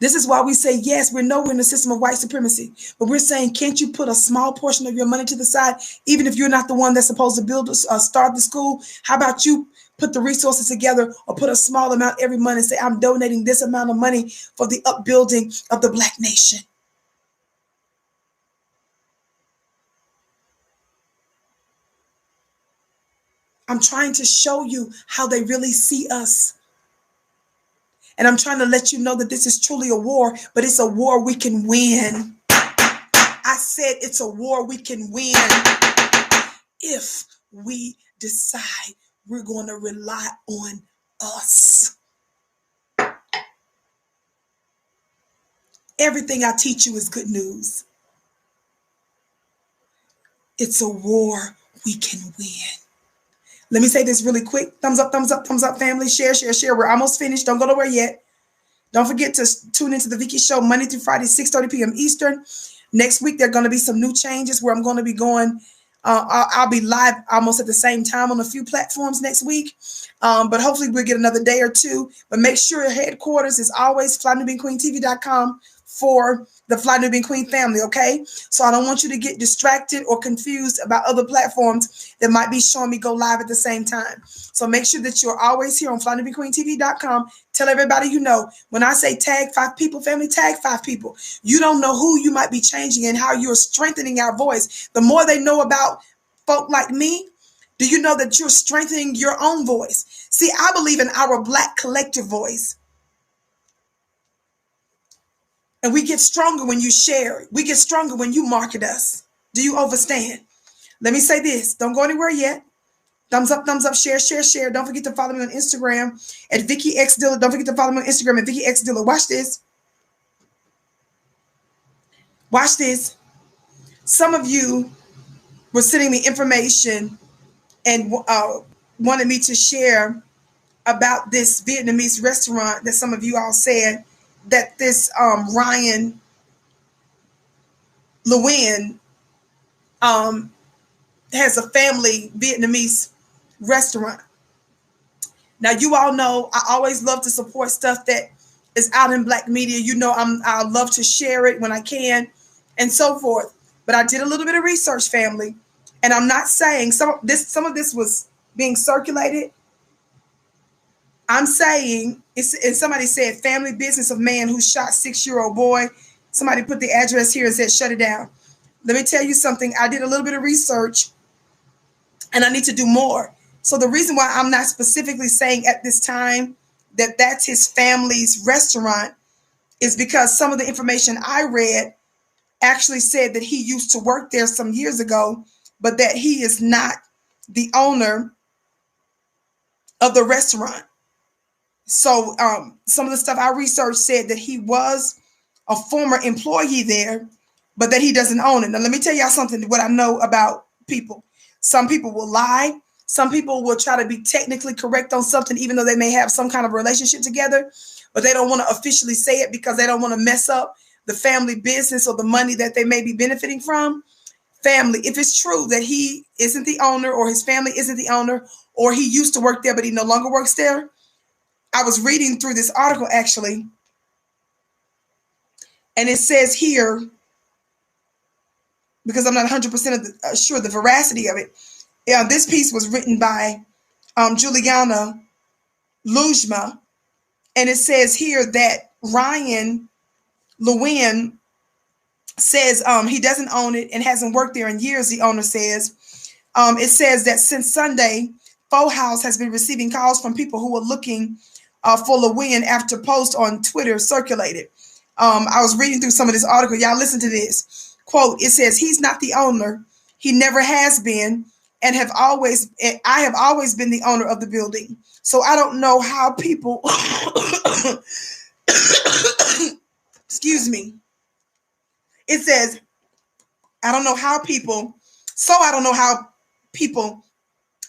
This is why we say, yes, we know we're in a system of white supremacy, but we're saying, can't you put a small portion of your money to the side, even if you're not the one that's supposed to build, start the school? How about you put the resources together or put a small amount every month and say, I'm donating this amount of money for the upbuilding of the black nation? I'm trying to show you how they really see us. And I'm trying to let you know that this is truly a war, but it's a war we can win. I said it's a war we can win if we decide we're going to rely on us. Everything I teach you is good news. It's a war we can win. Let me say this really quick. Thumbs up, family. Share, share, share. We're almost finished. Don't go nowhere yet. Don't forget to tune into the Vicki Show Monday through Friday, 6:30 p.m. Eastern. Next week, there are going to be some new changes where I'm going to be going. I'll be live almost at the same time on a few platforms next week. But hopefully we'll get another day or two. But make sure headquarters is always flynubianqueentv.com for the Fly Nubian Queen family, okay? So I don't want you to get distracted or confused about other platforms that might be showing me go live at the same time. So make sure that you're always here on flynubianqueentv.com. Tell everybody you know. When I say tag 5 people, family, tag 5 people. You don't know who you might be changing and how you're strengthening our voice. The more they know about folk like me, do you know that you're strengthening your own voice? See, I believe in our black collective voice. And we get stronger when you share it. We get stronger when you market us. Do you understand? Let me say this. Don't go anywhere yet. Thumbs up, share, share, share. Don't forget to follow me on Instagram at Vicki X Dillard. Don't forget to follow me on Instagram at Vicki X Dillard. Watch this. Watch this. Some of you were sending me information and wanted me to share about this Vietnamese restaurant that some of you all said that this Ryan Le-NGUYEN has a family Vietnamese restaurant. Now, you all know I always love to support stuff that is out in Black media. You know, I love to share it when I can and so forth. But I did a little bit of research, family, and I'm not saying some of this was being circulated. I'm saying and somebody said family business of man who shot 6-year-old boy. Somebody put the address here and said shut it down. Let me tell you something. I did a little bit of research and I need to do more. So the reason why I'm not specifically saying at this time that that's his family's restaurant is because some of the information I read actually said that he used to work there some years ago, but that he is not the owner of the restaurant. So some of the stuff I researched said that he was a former employee there, but that he doesn't own it. Now, let me tell y'all something, what I know about people. Some people will lie. Some people will try to be technically correct on something, even though they may have some kind of relationship together, but they don't want to officially say it because they don't want to mess up the family business or the money that they may be benefiting from. Family, if it's true that he isn't the owner or his family isn't the owner or he used to work there, but he no longer works there. I was reading through this article actually, and it says here, because I'm not 100% sure the veracity of it. Yeah, this piece was written by Juliana Lujma, and it says here that Ryan Le-NGUYEN says he doesn't own it and hasn't worked there in years, the owner says. It says that since Sunday, Faux House has been receiving calls from people who are looking for Le-NGUYEN after posts on Twitter circulated. I was reading through some of this article. Y'all listen to this. Quote, it says, he's not the owner. He never has been and I have always been the owner of the building. So I don't know how people, excuse me. It says, I don't know how people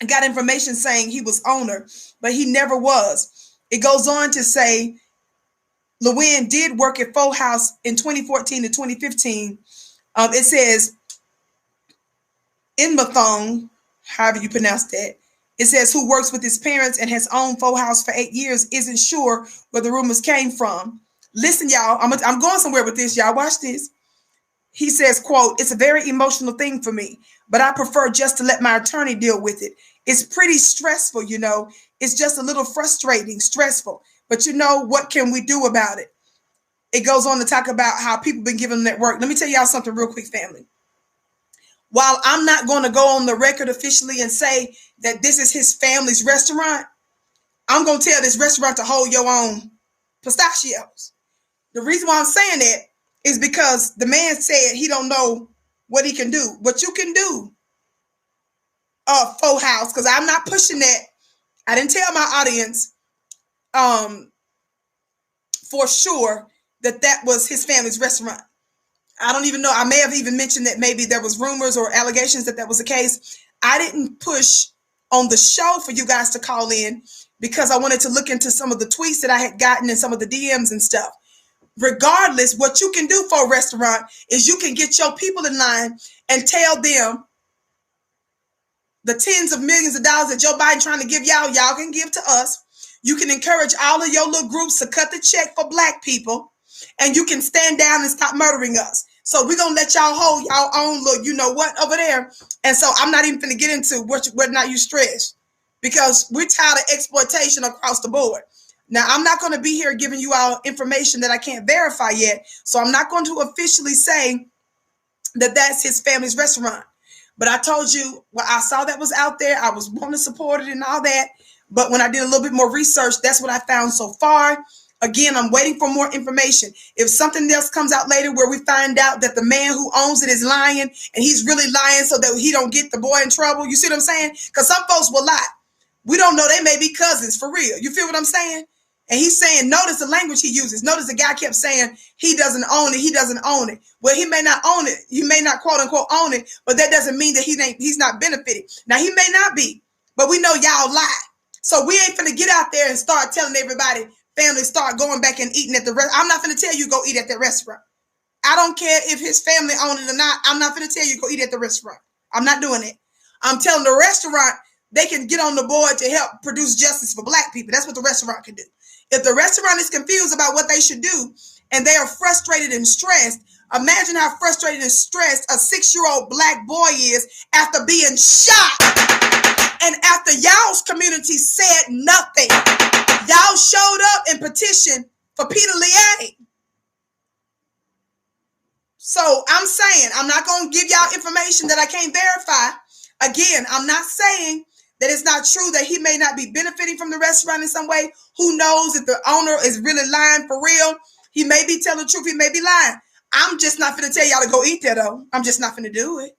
got information saying he was owner, but he never was. It goes on to say Le-NGUYEN did work at Faux House in 2014 to 2015. It says Inmathong, however you pronounce that. It says who works with his parents and has owned Faux House for 8 years isn't sure where the rumors came from. Listen, y'all, I'm going somewhere with this. Y'all watch this. He says, quote, it's a very emotional thing for me, but I prefer just to let my attorney deal with it. It's pretty stressful, you know. It's just a little frustrating, stressful. But you know, what can we do about it? It goes on to talk about how people been giving them that work. Let me tell y'all something real quick, family. While I'm not going to go on the record officially and say that this is his family's restaurant, I'm going to tell this restaurant to hold your own pistachios. The reason why I'm saying that is because the man said he don't know what he can do. What you can do, Faux House, because I'm not pushing that. I didn't tell my audience for sure that was his family's restaurant. I don't even know. I may have even mentioned that maybe there was rumors or allegations that was the case. I didn't push on the show for you guys to call in because I wanted to look into some of the tweets that I had gotten and some of the DMs and stuff. Regardless, what you can do for a restaurant is you can get your people in line and tell them the tens of millions of dollars that Joe Biden trying to give y'all can give to us. You can encourage all of your little groups to cut the check for Black people, and you can stand down and stop murdering us. So we're going to let y'all hold y'all own little, you know what, over there. And so I'm not even going to get into whether or not you stress, because we're tired of exploitation across the board. Now, I'm not going to be here giving you all information that I can't verify yet. So I'm not going to officially say that that's his family's restaurant. But I told you, well, I saw that was out there. I was wanting to support it and all that. But when I did a little bit more research, that's what I found so far. Again, I'm waiting for more information. If something else comes out later where we find out that the man who owns it is lying and he's really lying so that he don't get the boy in trouble, you see what I'm saying? Because some folks will lie. We don't know. They may be cousins for real. You feel what I'm saying? And he's saying, notice the language he uses. Notice the guy kept saying he doesn't own it. He doesn't own it. Well, he may not own it. He may not quote unquote own it, but that doesn't mean that he's not benefiting. Now he may not be, but we know y'all lie. So we ain't finna get out there and start telling everybody, family, start going back and eating at the restaurant. I'm not finna tell you go eat at that restaurant. I don't care if his family own it or not. I'm not finna tell you go eat at the restaurant. I'm not doing it. I'm telling the restaurant they can get on the board to help produce justice for Black people. That's what the restaurant can do. If the restaurant is confused about what they should do and they are frustrated and stressed, imagine how frustrated and stressed a 6-year-old Black boy is after being shot and after y'all's community said nothing. Y'all showed up and petitioned for Peter Liang. So I'm saying, I'm not going to give y'all information that I can't verify. Again, I'm not saying that it's not true that he may not be benefiting from the restaurant in some way. Who knows if the owner is really lying for real? He may be telling the truth. He may be lying. I'm just not going to tell y'all to go eat there, though. I'm just not going to do it.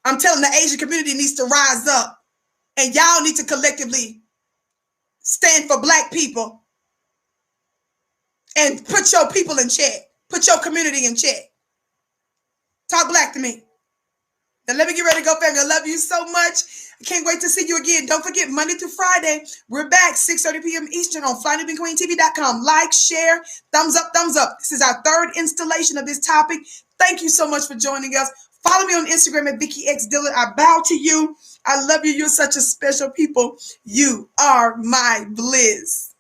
I'm telling the Asian community needs to rise up. And y'all need to collectively stand for Black people and put your people in check. Put your community in check. Talk Black to me. Now let me get ready to go, family. I love you so much. I can't wait to see you again. Don't forget, Monday through Friday, we're back 6:30 p.m. Eastern on FlyNewBeQueenTV.com. Like, share, thumbs up, thumbs up. This is our third installation of this topic. Thank you so much for joining us. Follow me on Instagram at Vicki X Dillard. I bow to you. I love you. You're such a special people. You are my bliss.